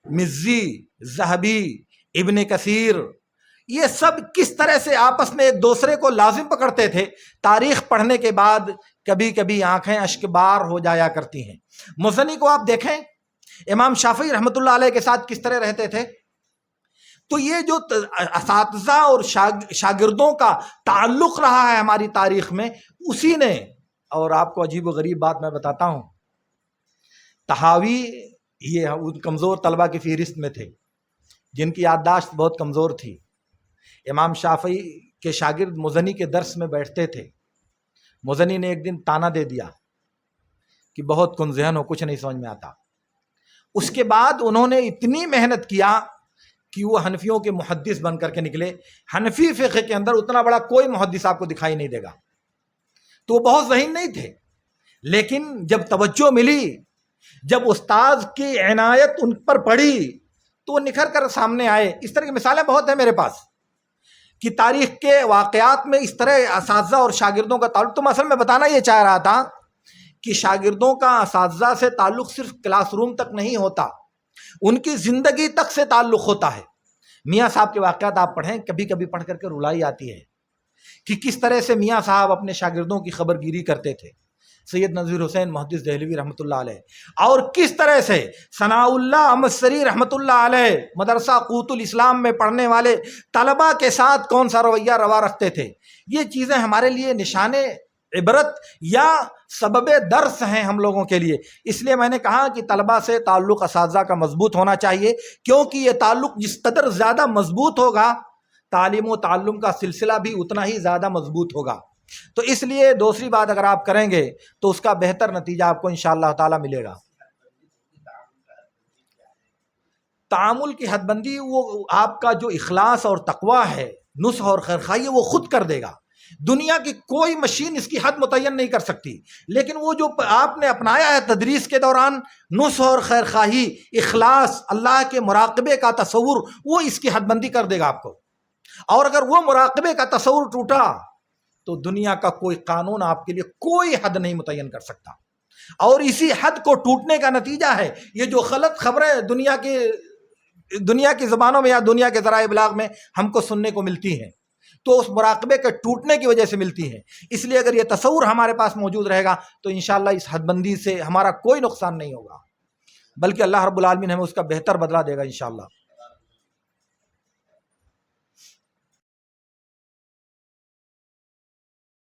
مزی، ذہبی، ابن کثیر، یہ سب کس طرح سے آپس میں ایک دوسرے کو لازم پکڑتے تھے، تاریخ پڑھنے کے بعد کبھی کبھی آنکھیں اشکبار ہو جایا کرتی ہیں۔ مزنی کو آپ دیکھیں، امام شافعی رحمۃ اللہ علیہ کے ساتھ کس طرح رہتے تھے۔ تو یہ جو اساتذہ اور شاگردوں کا تعلق رہا ہے ہماری تاریخ میں، اسی نے، اور آپ کو عجیب و غریب بات میں بتاتا ہوں، طحاوی یہ ان کمزور طلبہ کی فہرست میں تھے جن کی یادداشت بہت کمزور تھی۔ امام شافعی کے شاگرد مزنی کے درس میں بیٹھتے تھے، مزنی نے ایک دن تانا دے دیا کہ بہت کن ذہن ہو، کچھ نہیں سمجھ میں آتا۔ اس کے بعد انہوں نے اتنی محنت کیا کہ وہ حنفیوں کے محدث بن کر کے نکلے۔ حنفی فقہ کے اندر اتنا بڑا کوئی محدث آپ کو دکھائی نہیں دے گا، تو وہ بہت ذہین نہیں تھے، لیکن جب توجہ ملی، جب استاذ کی عنایت ان پر پڑی تو وہ نکھر کر سامنے آئے۔ اس طرح کی مثالیں بہت ہیں میرے پاس کہ تاریخ کے واقعات میں اس طرح اساتذہ اور شاگردوں کا تعلق۔ تو اصل میں بتانا یہ چاہ رہا تھا کہ شاگردوں کا اساتذہ سے تعلق صرف کلاس روم تک نہیں ہوتا، ان کی زندگی تک سے تعلق ہوتا ہے۔ میاں صاحب کے واقعات آپ پڑھیں، کبھی کبھی پڑھ کر کے رلائی آتی ہے کہ کس طرح سے میاں صاحب اپنے شاگردوں کی خبر گیری کرتے تھے، سید نذیر حسین محدث دہلوی رحمۃ اللہ علیہ، اور کس طرح سے ثناء اللہ امسری رحمۃ اللہ علیہ مدرسہ قوت الاسلام میں پڑھنے والے طلبہ کے ساتھ کون سا رویہ روا رکھتے تھے۔ یہ چیزیں ہمارے لیے نشان عبرت یا سبب درس ہیں ہم لوگوں کے لیے۔ اس لیے میں نے کہا کہ طلبہ سے تعلق اساتذہ کا مضبوط ہونا چاہیے، کیونکہ یہ تعلق جس قدر زیادہ مضبوط ہوگا، تعلیم و تعلم کا سلسلہ بھی اتنا ہی زیادہ مضبوط ہوگا۔ تو اس لیے دوسری بات اگر آپ کریں گے تو اس کا بہتر نتیجہ آپ کو انشاءاللہ تعالی ملے گا۔ تعامل کی حد بندی وہ آپ کا جو اخلاص اور تقویٰ ہے، نصح اور خیرخواہی ہے، وہ خود کر دے گا۔ دنیا کی کوئی مشین اس کی حد متعین نہیں کر سکتی، لیکن وہ جو آپ نے اپنایا ہے تدریس کے دوران، نصح اور خیرخواہی، اخلاص، اللہ کے مراقبے کا تصور، وہ اس کی حد بندی کر دے گا آپ کو۔ اور اگر وہ مراقبے کا تصور ٹوٹا تو دنیا کا کوئی قانون آپ کے لیے کوئی حد نہیں متعین کر سکتا۔ اور اسی حد کو ٹوٹنے کا نتیجہ ہے یہ جو غلط خبریں دنیا کی زبانوں میں یا دنیا کے ذرائع ابلاغ میں ہم کو سننے کو ملتی ہیں، تو اس مراقبے کے ٹوٹنے کی وجہ سے ملتی ہیں۔ اس لیے اگر یہ تصور ہمارے پاس موجود رہے گا تو انشاءاللہ اس حد بندی سے ہمارا کوئی نقصان نہیں ہوگا، بلکہ اللہ رب العالمین ہمیں اس کا بہتر بدلہ دے گا انشاءاللہ۔